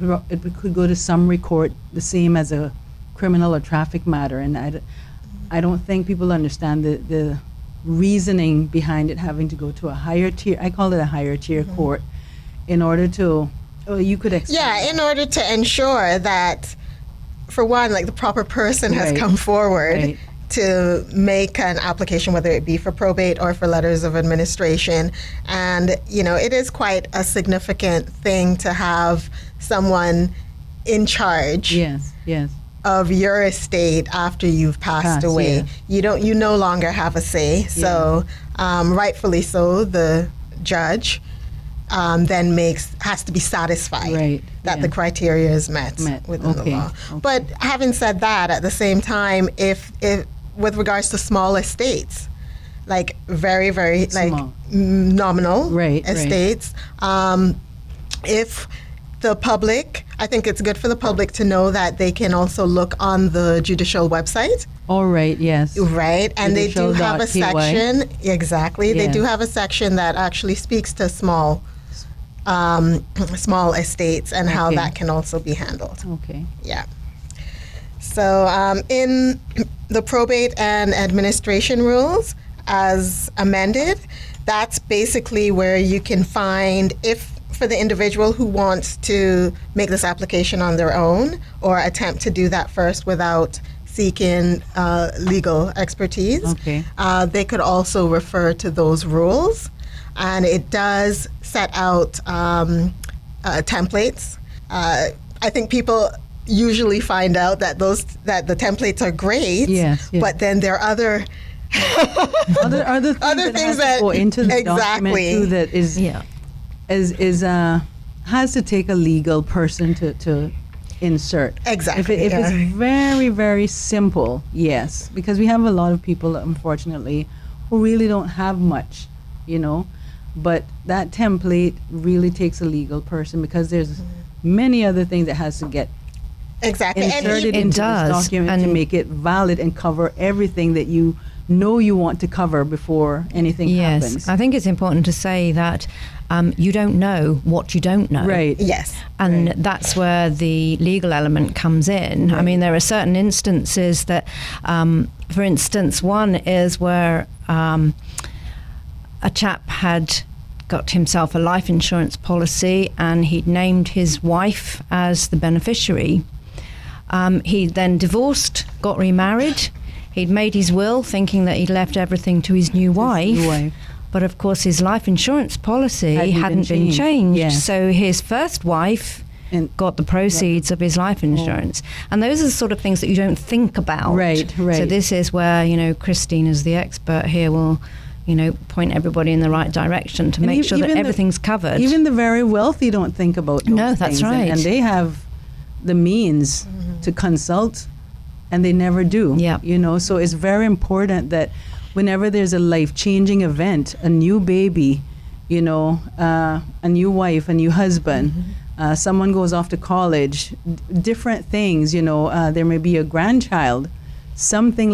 could go to summary court the same as a criminal or traffic matter, and I don't think people understand the reasoning behind it having to go to a higher tier. I call it a higher tier court, in order to. Oh, you could explain. Yeah, in order to ensure that, for one, like the proper person has Right. come forward Right. to make an application, whether it be for probate or for letters of administration. And, it is quite a significant thing to have someone in charge Yes. Yes. of your estate after you've passed away. yeah. You no longer have a say. So, rightfully so, the judge then has to be satisfied Right, that yeah. the criteria is met within the Okay, law. okay. But having said that, at the same time, if with regards to small estates, like very, very Small. nominal Right, right. estates, if the public, I think it's good for the public to know that they can also look on the judicial website. All right. Yes. Right, and they do have a Judicial.ky. section. Exactly, they do Yes. have a section that actually speaks to small estates and how Okay. that can also be handled. Okay. Yeah. So in the probate and administration rules, as amended, that's basically where you can find, if for the individual who wants to make this application on their own or attempt to do that first without seeking legal expertise, Okay. they could also refer to those rules. And it does set out templates. I think people usually find out that the templates are great, Yes, yes. but then there are other Other things that go into the document exactly. too, that is Yeah. has to take a legal person to insert. Exactly, If yeah. it's very, very simple, yes, because we have a lot of people, unfortunately, who really don't have much, But that template really takes a legal person, because there's many other things that has to get Exactly. And inserted It into does, this document to and- make it valid and cover everything that you want to cover before anything Yes, happens. I think it's important to say that you don't know what you don't know. Right. yes. And Right. that's where the legal element comes in. I mean, there are certain instances that, for instance, one is where a chap had got himself a life insurance policy and he'd named his wife as the beneficiary. He then divorced, got remarried. He'd made his will thinking that he'd left everything to his new wife. new wife. But of course, his life insurance policy Hadn't been hadn't been changed. changed. Yeah. So his first wife And- got the proceeds of his life insurance. And those are the sort of things that you don't think about. Right, right. So this is where, Christine, as the expert here, will, point everybody in the right direction to And make sure that even the- everything's covered. Even the very wealthy don't think about those No, that's things, right. and they have the means to consult, and they never do. Yeah. So it's very important that whenever there's a life-changing event, a new baby, a new wife, a new husband, someone goes off to college, different things, there may be a grandchild, something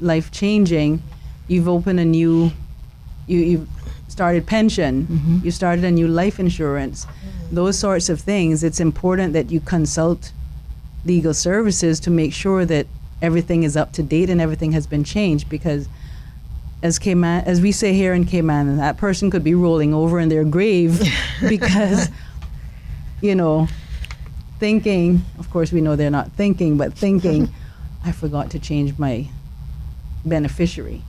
life-changing, you've opened a new, you've started pension, you started a new life insurance, those sorts of things, it's important that you consult legal services to make sure that everything is up to date and everything has been changed, because as we say here in Cayman, that person could be rolling over in their grave because, thinking, of course we know they're not thinking, but thinking, I forgot to change my beneficiary,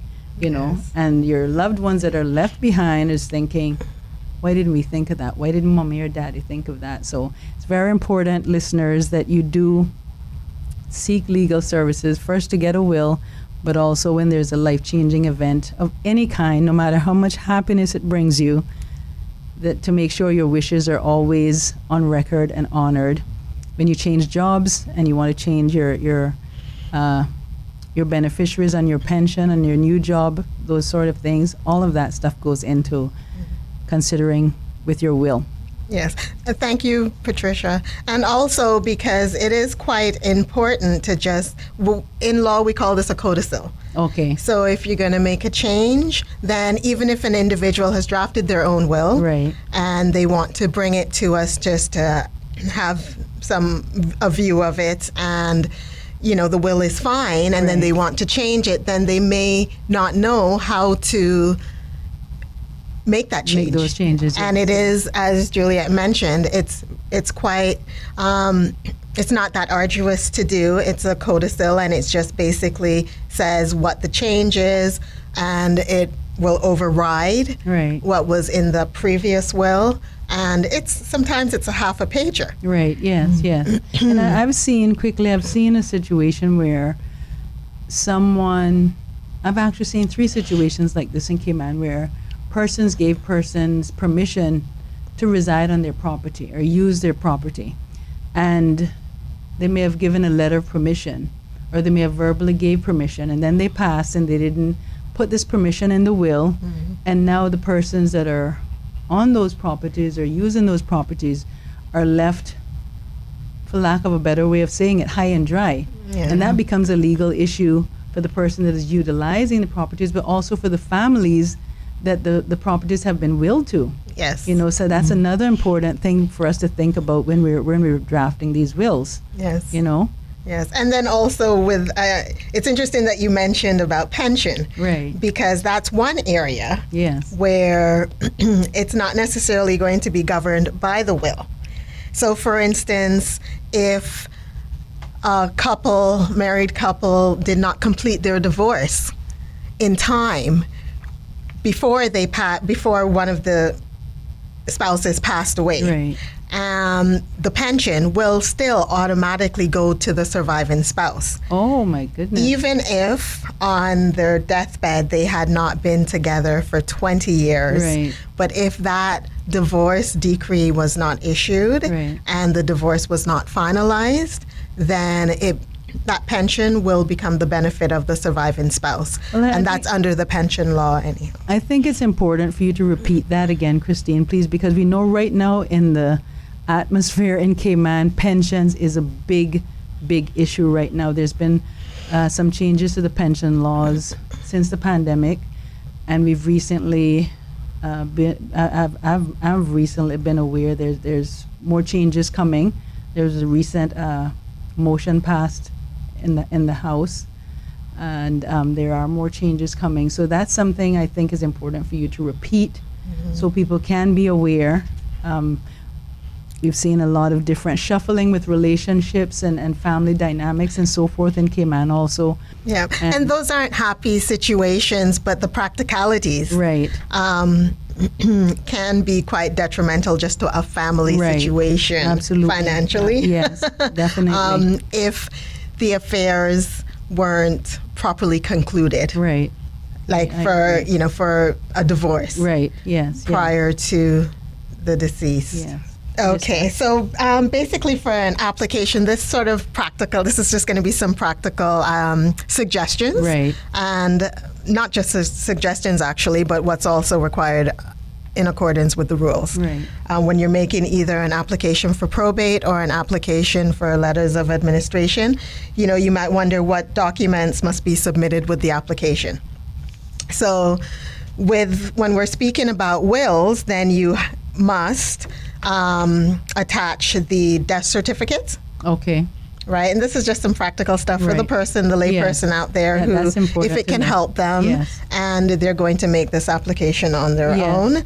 and your loved ones that are left behind is thinking, why didn't we think of that? Why didn't mommy or daddy think of that? So it's very important, listeners, that you do seek legal services, first to get a will, but also when there's a life-changing event of any kind, no matter how much happiness it brings you, that to make sure your wishes are always on record and honored. When you change jobs and you want to change your beneficiaries on your pension and your new job, those sort of things, all of that stuff goes into considering with your will. Yes. Thank you, Patricia. And also because it is quite important to in law, we call this a codicil. Okay. So if you're going to make a change, then even if an individual has drafted their own will, Right. and they want to bring it to us just to have a view of it, and the will is fine, and then Right. they want to change it, then they may not know how to make that change. Make those changes. And it is, as Juliet mentioned, it's quite, it's not that arduous to do. It's a codicil, and it's just basically says what the change is, and it will override Right. what was in the previous will. And sometimes it's a half a pager. Right, yes, yes. And I've seen a situation where I've actually seen 3 situations like this in Cayman where persons gave persons permission to reside on their property or use their property. And they may have given a letter of permission, or they may have verbally gave permission, and then they passed and they didn't put this permission in the will, and now the persons that are on those properties or using those properties are left, for lack of a better way of saying it, high and dry. Yeah. And that becomes a legal issue for the person that is utilizing the properties, but also for the families that the properties have been willed to. Yes. So that's another important thing for us to think about when we're drafting these wills. Yes. Yes. And then also with, it's interesting that you mentioned about pension. Right. Because that's one area Yes. where it's not necessarily going to be governed by the will. So for instance, if a married couple did not complete their divorce in time before one of the spouses passed away, Right. the pension will still automatically go to the surviving spouse. Oh my goodness. Even if on their deathbed they had not been together for 20 years. Right. But if that divorce decree was not issued Right. and the divorce was not finalized, then that pension will become the benefit of the surviving spouse. Well, and that's under the pension law anyhow. I think it's important for you to repeat that again, Christine, please, because we know right now in the atmosphere in Cayman, pensions is a big, big issue right now. There's been some changes to the pension laws since the pandemic, and we've recently I've recently been aware there's more changes coming. There's a recent motion passed in the House, and there are more changes coming. So that's something I think is important for you to repeat, so people can be aware. We've seen a lot of different shuffling with relationships and family dynamics and so forth in Cayman also. Yeah, and those aren't happy situations, but the practicalities Right. Can be quite detrimental just to a family Right. situation Absolutely. financially. Yes, definitely. If the affairs weren't properly concluded, Right. like I for agree. for a divorce Right. Yes. prior to the deceased. Yes. Okay, so basically for an application, this is just going to be some practical suggestions. Right. And not just suggestions actually, but what's also required in accordance with the rules. Right. When you're making either an application for probate or an application for letters of administration, you might wonder what documents must be submitted with the application. So when we're speaking about wills, then you must attach the death certificate. Okay. Right, and this is just some practical stuff for the Right. person, the layperson out there, who, that's important if it to can know. help them, Yes. and they're going to make this application on their Yes. own.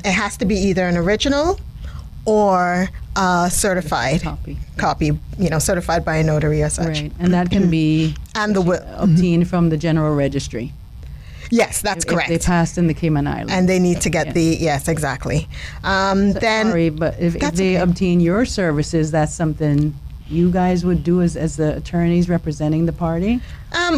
It has to be either an original or certified Copy. certified by a notary or such. Right. And that can be And the will. obtained from the general registry. Yes, that's If correct. they passed in the Cayman Islands. And they need to get Yeah. yes, exactly. Then Sorry, but if That's they okay. obtain your services, that's something you guys would do as the attorneys representing the party?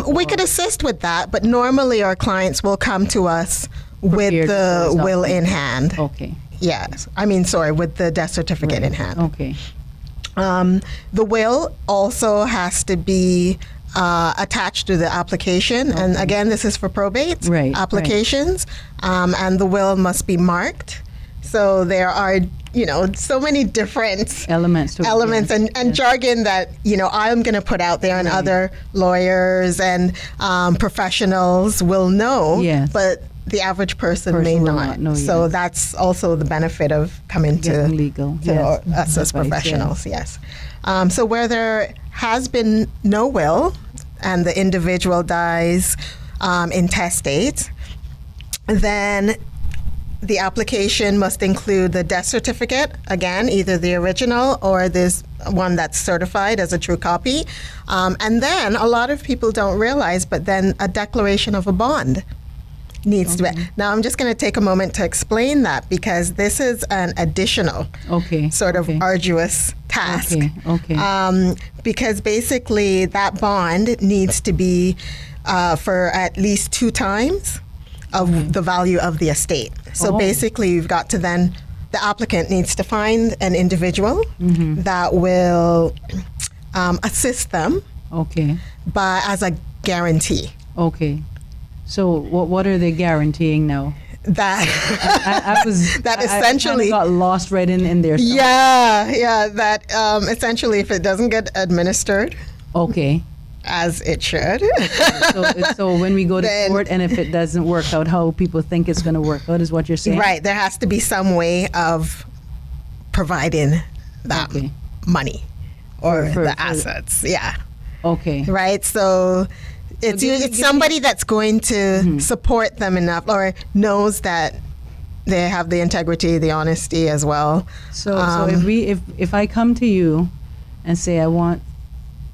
we could assist with that, but normally our clients will come to us with Prepared the for will something. in hand. Okay. Yes, with the death certificate in hand. Okay. The will also has to be attached to the application, and again, this is for probate Right, applications, and the will must be marked. So there are, so many different Elements to it, elements yes, and yes. jargon that I'm going to put out there, and other lawyers and professionals will know, Yes. but the average person may Person will not. not know, So yes. that's also the benefit of coming to Getting legal, to yes. us as Advice, professionals. Yes. So where there has been no will and the individual dies intestate, then the application must include the death certificate, again, either the original or this one that's certified as a true copy. And then a lot of people don't realize, but then a declaration of a bond needs to be. Now, I'm just going to take a moment to explain that, because this is an additional Okay. sort of okay. arduous task. Okay. Because basically that bond needs to be for at least 2 times of the value of the estate. So Oh. basically you've got to then, the applicant needs to find an individual that will assist them Okay. as a guarantee. Okay. So what are they guaranteeing now? That I was That I essentially- kinda got lost right in there. So- that essentially if it doesn't get administered Okay. as it should, So when we go to Then- court, and if it doesn't work out how people think it's going to work out, is what you're saying? right, there has to be some way of providing that Okay. money or For- the for- assets. Yeah, Okay. right. So it's give me- it's somebody that's going to support them enough, or knows that they have the integrity, the honesty as well. So if I come to you and say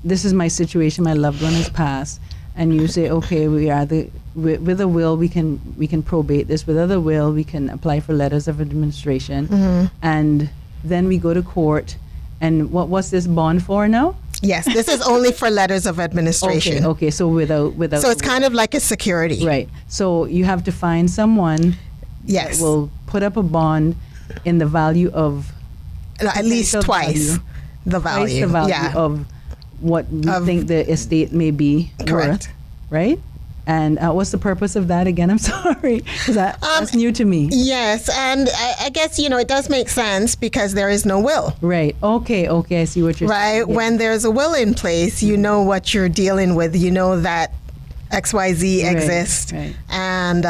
this is my situation, my loved one has passed, and you say, okay, with a will we can probate this, with other will we can apply for letters of administration, and then we go to court, and what's this bond for now? Yes, this is only for letters of administration. Okay, so without So it's kind of like a security. right. So you have to find someone Yes. that will put up a bond in the value of At least potential twice value. the value. Twice the value yeah. of what we Of- think the estate may be Correct. worth, right? And what's the purpose of that again? I'm sorry, 'cause that's new to me. Yes, and I guess it does make sense because there is no will. Right. Okay. I see what you're Right? saying. Yeah. When there's a will in place, you know what you're dealing with. You know that XYZ Right, exists. right. And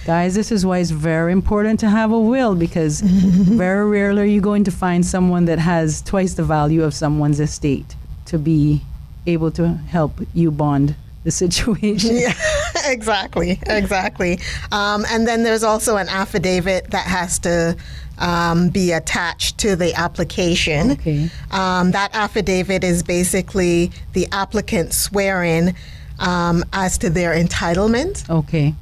Guys, this is why it's very important to have a will, because very rarely are you going to find someone that has twice the value of someone's estate to be able to help you bond the situation. yeah, exactly. And then there's also an affidavit that has to be attached to the application. Okay. That affidavit is basically the applicant swearing as to their entitlement. Okay.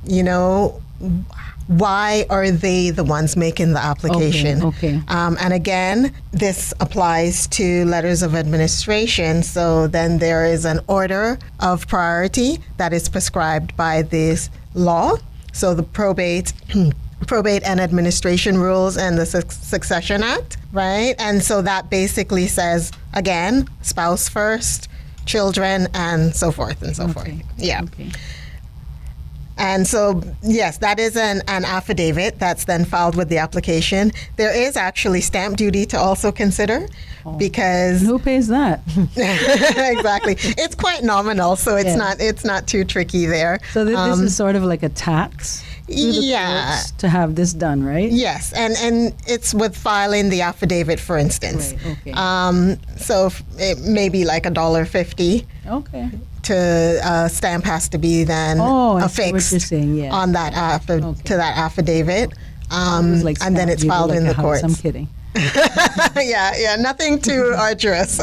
Why are they the ones making the application? Okay. And again, this applies to letters of administration. So then there is an order of priority that is prescribed by this law. So the probate and administration rules and the Succession Act, right? And so that basically says, again, spouse first, children, and so forth and so forth. Okay. Yeah. Okay. And so, yes, that is an affidavit that's then filed with the application. There is actually stamp duty to also consider because Who pays that? exactly, it's quite nominal, so it's not too tricky there. So this is sort of like a tax through the Yeah. courts to have this done, right? Yes, and it's with filing the affidavit, for instance. Right, okay. So it may be like $1.50 Okay. to stamp has to be then Oh, I see what affixed you're saying, yeah. on that to that affidavit, It was like and then stamp it's duty filed like in a the house. courts. I'm kidding. yeah, nothing too arduous.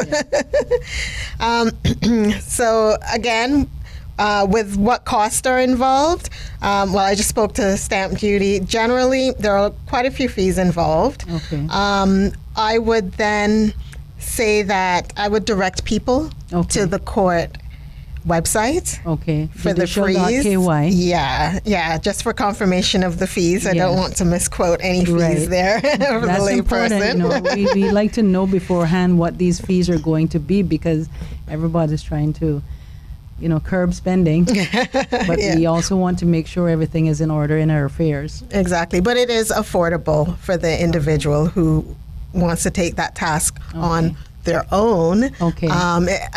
So again, with what costs are involved, well, I just spoke to stamp duty. Generally, there are quite a few fees involved. Okay. I would then say that I would direct people Okay. to the court website Okay. for the fees. Judicial.ky. Yeah, just for confirmation of the fees. I don't Yes. want to misquote any fees Right. there for That's the important. layperson. We like to know beforehand what these fees are going to be because everybody's trying to, curb spending. But Yeah. we also want to make sure everything is in order in our affairs. Exactly, but it is affordable for the individual who wants to take that task on their own. Okay.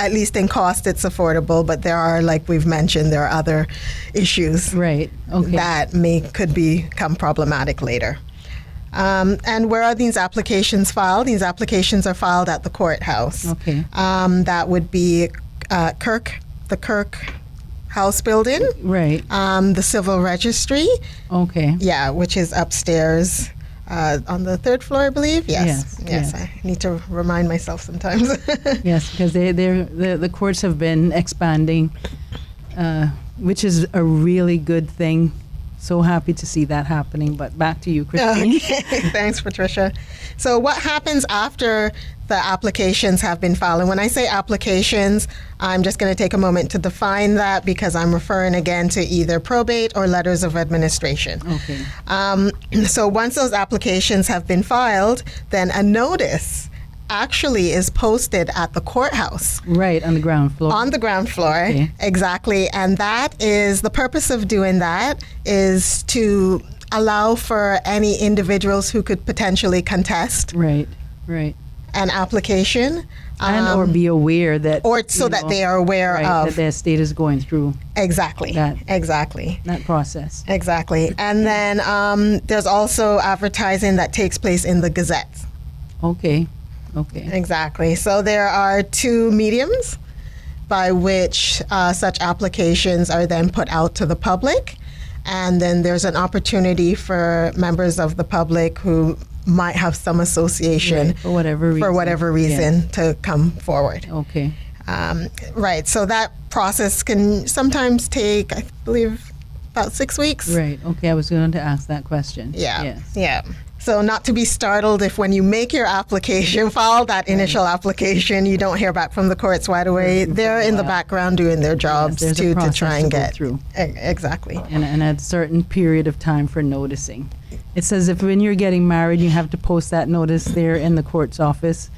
At least in cost, it's affordable, but there are, like we've mentioned, there are other issues Right. Okay. that could become problematic later. And where are these applications filed? These applications are filed at the courthouse. Okay. That would be the Kirk House building, Right. the civil registry, Okay. yeah, which is upstairs on the third floor, I believe. Yes. Yes. I need to remind myself sometimes. Yes, because the courts have been expanding, which is a really good thing. So happy to see that happening. But back to you, Christine. Okay, thanks, Patricia. So what happens after the applications have been filed? And when I say applications, I'm just going to take a moment to define that because I'm referring again to either probate or letters of administration. Okay. So once those applications have been filed, then a notice actually is posted at the courthouse. Right, on the ground floor. On the ground floor, Okay. exactly. And that is the purpose of doing that is to allow for any individuals who could potentially contest Right. an application. And or be aware that... or so that they are aware right, of. that their state is going through Exactly. that. Exactly. that process. Exactly. And then there's also advertising that takes place in the Gazette. Okay. Exactly. So there are two mediums by which such applications are then put out to the public. And then there's an opportunity for members of the public who might have some association Right, for whatever reason. to come forward. Okay. Right. So that process can sometimes take, I believe, about 6 weeks. Right. Okay, I was going to ask that question. Yeah. Yes. Yeah. So not to be startled if when you make your application, file that initial application, you don't hear back from the courts right away. They're in the background doing their jobs there's a to process try and to go get through. Exactly. And a certain period of time for noticing. It says if when you're getting married, you have to post that notice there in the court's office.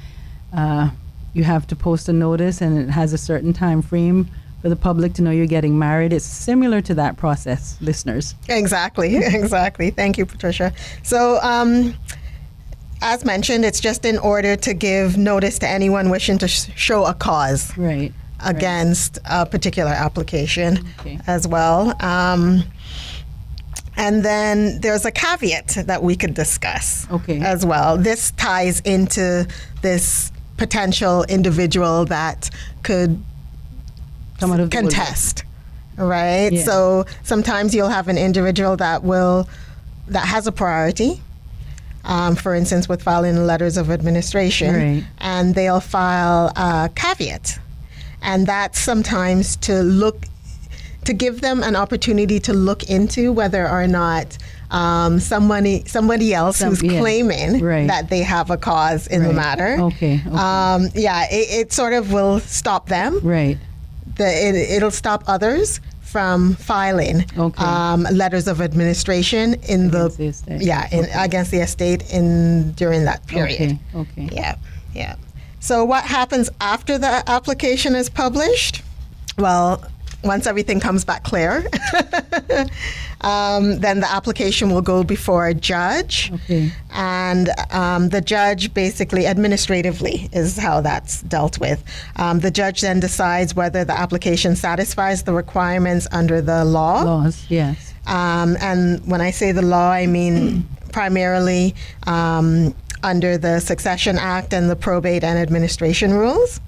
You have to post a notice, and it has a certain time frame for the public to know you're getting married. It's similar to that process, listeners. Exactly. Exactly. Thank you, Patricia. So, as mentioned, it's just in order to give notice to anyone wishing to show a cause Right. against a particular application Okay. as well. And then there's a caveat that we could discuss Okay. as well. This ties into this potential individual that could Come out of the woodwork. contest, right? Yeah. So sometimes you'll have an individual that has a priority. For instance, with filing letters of administration, Right. and they'll file a caveat, and that's sometimes to give them an opportunity to look into whether or not somebody else who's yeah. claiming Right. that they have a cause in the Right. matter. Okay. It sort of will stop them. Right. It'll stop others from filing Okay. letters of administration in Against the estate. against the estate during that period. Okay. Yeah. So what happens after the application is published? Well, once everything comes back clear, then the application will go before a judge. Okay. And the judge basically administratively is how that's dealt with. The judge then decides whether the application satisfies the requirements under the law. Laws, yes. And when I say the law, I mean primarily under the Succession Act and the Probate and Administration rules.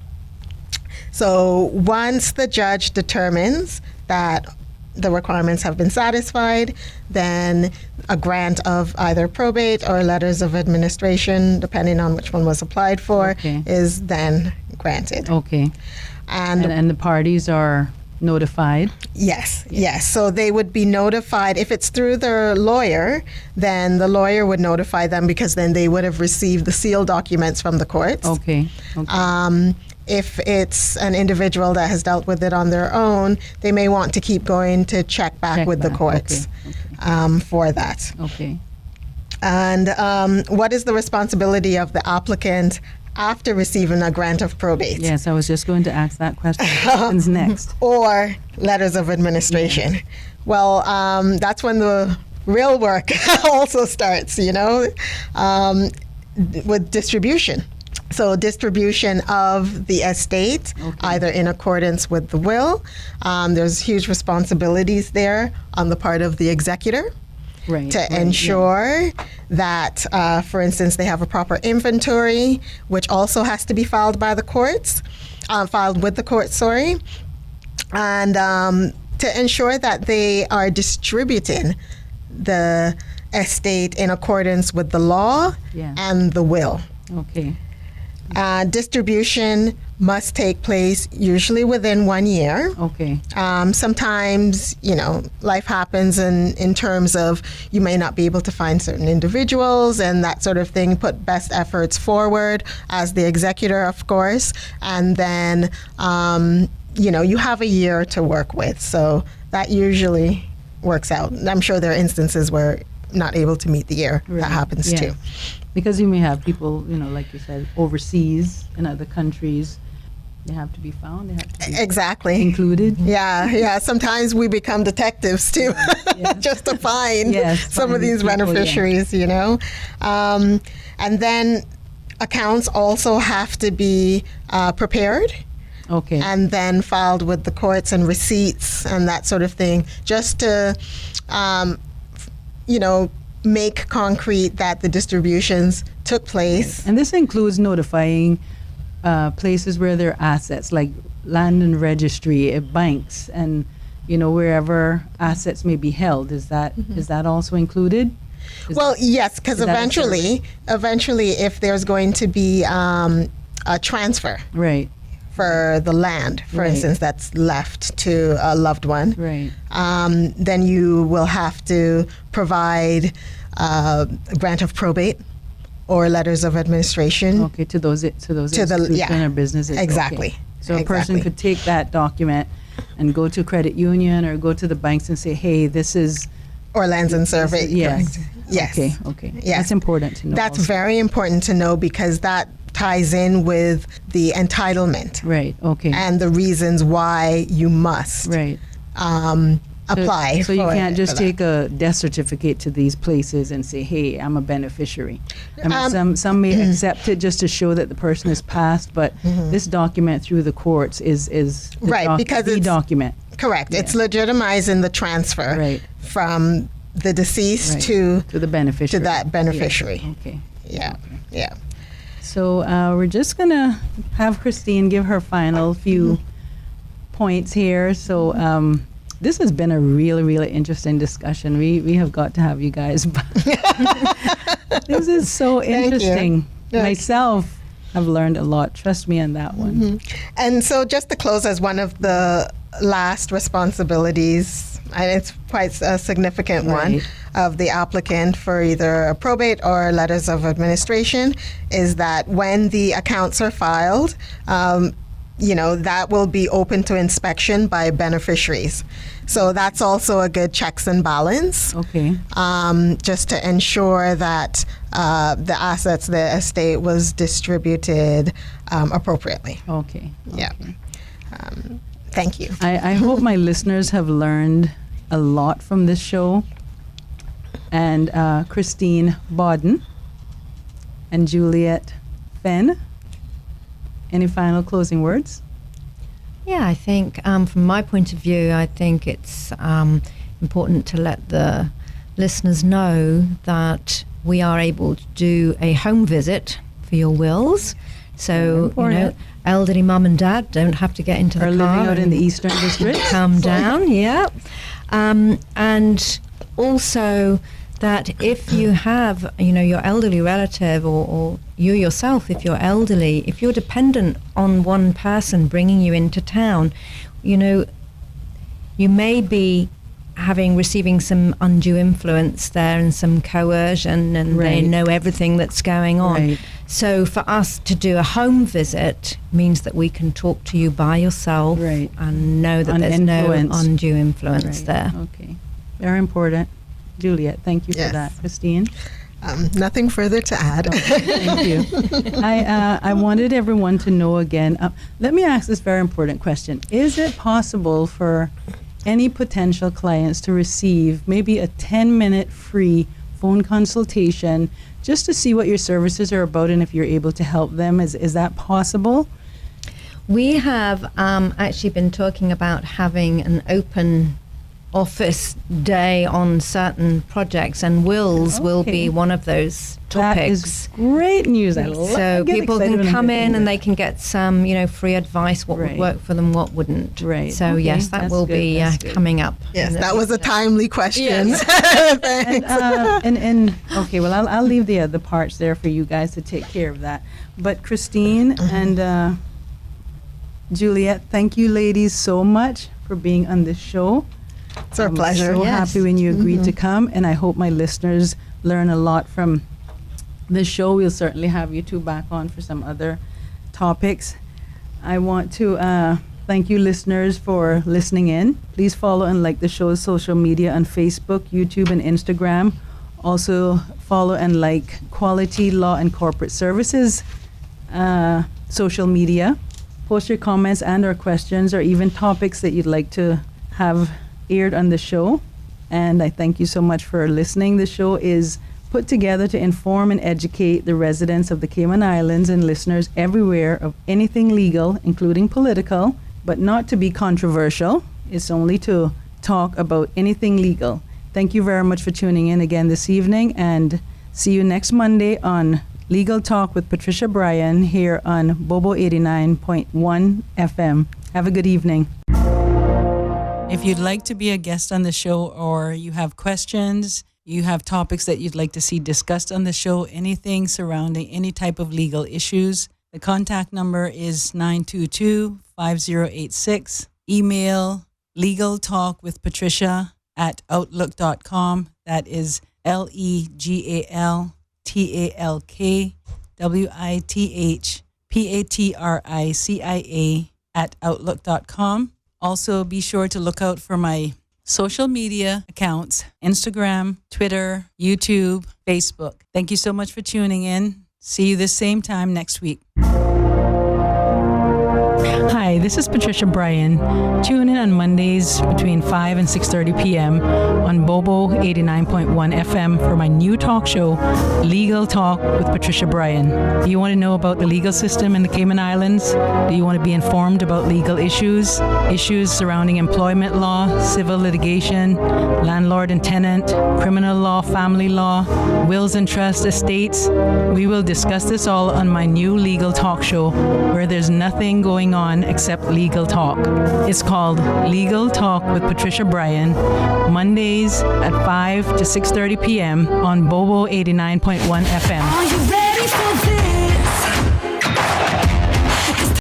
So once the judge determines that the requirements have been satisfied, then a grant of either probate or letters of administration, depending on which one was applied for, Okay. is then granted. Okay. And the parties are notified? Yes. So they would be notified. If it's through their lawyer, then the lawyer would notify them because then they would have received the sealed documents from the courts. Okay. If it's an individual that has dealt with it on their own, they may want to keep going to check back with the courts for that. Okay. And what is the responsibility of the applicant after receiving a grant of probate? Yes, I was just going to ask that question. What happens next? Or letters of administration. Yes. Well, that's when the real work also starts, with distribution. So distribution of the estate, either in accordance with the will. There's huge responsibilities there on the part of the executor. To ensure that, for instance, they have a proper inventory, which also has to be filed by the courts, filed with the courts, sorry. And to ensure that they are distributing the estate in accordance with the law and the will. Okay. Distribution must take place usually within 1 year. Okay. Sometimes, life happens in terms of you may not be able to find certain individuals and that sort of thing. Put best efforts forward as the executor, of course. And then, you have a year to work with. So that usually works out. I'm sure there are instances where not able to meet the year. Right. That happens too. Because you may have people, like you said, overseas in other countries. They have to be found. They have to be included. Yeah. Sometimes we become detectives too, just to find some of these beneficiaries, And then accounts also have to be prepared. Okay. And then filed with the courts and receipts and that sort of thing, just to, make concrete that the distributions took place. And this includes notifying places where there are assets, like land and registry, banks, and wherever assets may be held. Is that also included? Yes, because eventually, if there's going to be a transfer, right, for the land, for instance, that's left to a loved one, right, then you will have to provide a grant of probate or letters of administration. Okay, to those institutions or businesses. Exactly. Okay. So a person could take that document and go to a credit union or go to the banks and say, "Hey, this is." Or lands and survey. Yes. Yes. Okay. Yes. That's important to know. That's very important to know because that ties in with the entitlement. Right. Okay. And the reasons why you must. Right. Apply. So you can't just take a death certificate to these places and say, "Hey, I'm a beneficiary." I mean, some may accept it just to show that the person is passed, but this document through the courts is because the document. Correct. Yeah. It's legitimizing the transfer from the deceased to the beneficiary. To that beneficiary. Yes. Okay. Yeah. So we're just gonna have Christine give her final few points here. So. This has been a really, really interesting discussion. We have got to have you guys back. This is so interesting. Yes. Myself have learned a lot. Trust me on that one. And so just to close, as one of the last responsibilities, and it's quite a significant one, of the applicant for either a probate or letters of administration, is that when the accounts are filed, that will be open to inspection by beneficiaries. So that's also a good checks and balance. Okay. Just to ensure that the assets, the estate was distributed appropriately. Okay. Yeah. Thank you. I hope my listeners have learned a lot from this show. And Christine Bodden and Juliet Fenn, any final closing words? Yeah, I think from my point of view, I think it's important to let the listeners know that we are able to do a home visit for your wills. So, elderly mum and dad don't have to get into the car. Or living out in the Eastern District. Come down, yeah. And also that if you have, your elderly relative or you yourself, if you're elderly, if you're dependent on one person bringing you into town, you may be receiving some undue influence there and some coercion, and they know everything that's going on. Right. So for us to do a home visit means that we can talk to you by yourself and know that there's no undue influence there. Okay. Very important. Juliet, thank you for that. Christine? Nothing further to add. Thank you. I wanted everyone to know again. Let me ask this very important question. Is it possible for any potential clients to receive maybe a 10-minute free phone consultation just to see what your services are about and if you're able to help them? Is that possible? We have actually been talking about having an open office day on certain projects, and wills will be one of those topics. That is great news. So people can come in and they can get some, free advice, what would work for them, what wouldn't. Right. So yes, that will be coming up. Yes, that was a timely question. Yes. Thanks. Okay, well, I'll leave the other parts there for you guys to take care of that. But Christine and Juliet, thank you ladies so much for being on this show. It's our pleasure. I'm so happy when you agreed to come, and I hope my listeners learn a lot from this show. We'll certainly have you two back on for some other topics. I want to thank you listeners for listening in. Please follow and like the show's social media on Facebook, YouTube, and Instagram. Also follow and like Quality Law and Corporate Services social media. Post your comments and or questions or even topics that you'd like to have aired on the show. And I thank you so much for listening. The show is put together to inform and educate the residents of the Cayman Islands and listeners everywhere of anything legal, including political, but not to be controversial. It's only to talk about anything legal. Thank you very much for tuning in again this evening, and see you next Monday on Legal Talk with Patricia Bryan here on Bobo 89.1 FM. Have a good evening. If you'd like to be a guest on the show, or you have questions, you have topics that you'd like to see discussed on the show, anything surrounding any type of legal issues, the contact number is 922-5086. Email legaltalkwithpatricia@outlook.com. That is legaltalkwithpatricia@outlook.com. Also, be sure to look out for my social media accounts, Instagram, Twitter, YouTube, Facebook. Thank you so much for tuning in. See you this same time next week. Hi, this is Patricia Bryan. Tune in on Mondays between 5 and 6:30 p.m. on Bobo 89.1 FM for my new talk show, Legal Talk with Patricia Bryan. Do you want to know about the legal system in the Cayman Islands? Do you want to be informed about legal issues surrounding employment law, civil litigation, landlord and tenant, criminal law, family law, wills and trust, estates? We will discuss this all on my new legal talk show, where there's nothing going on except legal talk. It's called Legal Talk with Patricia Bryan, Mondays at 5 to 6:30 p.m. on Bobo 89.1 FM. Are you ready?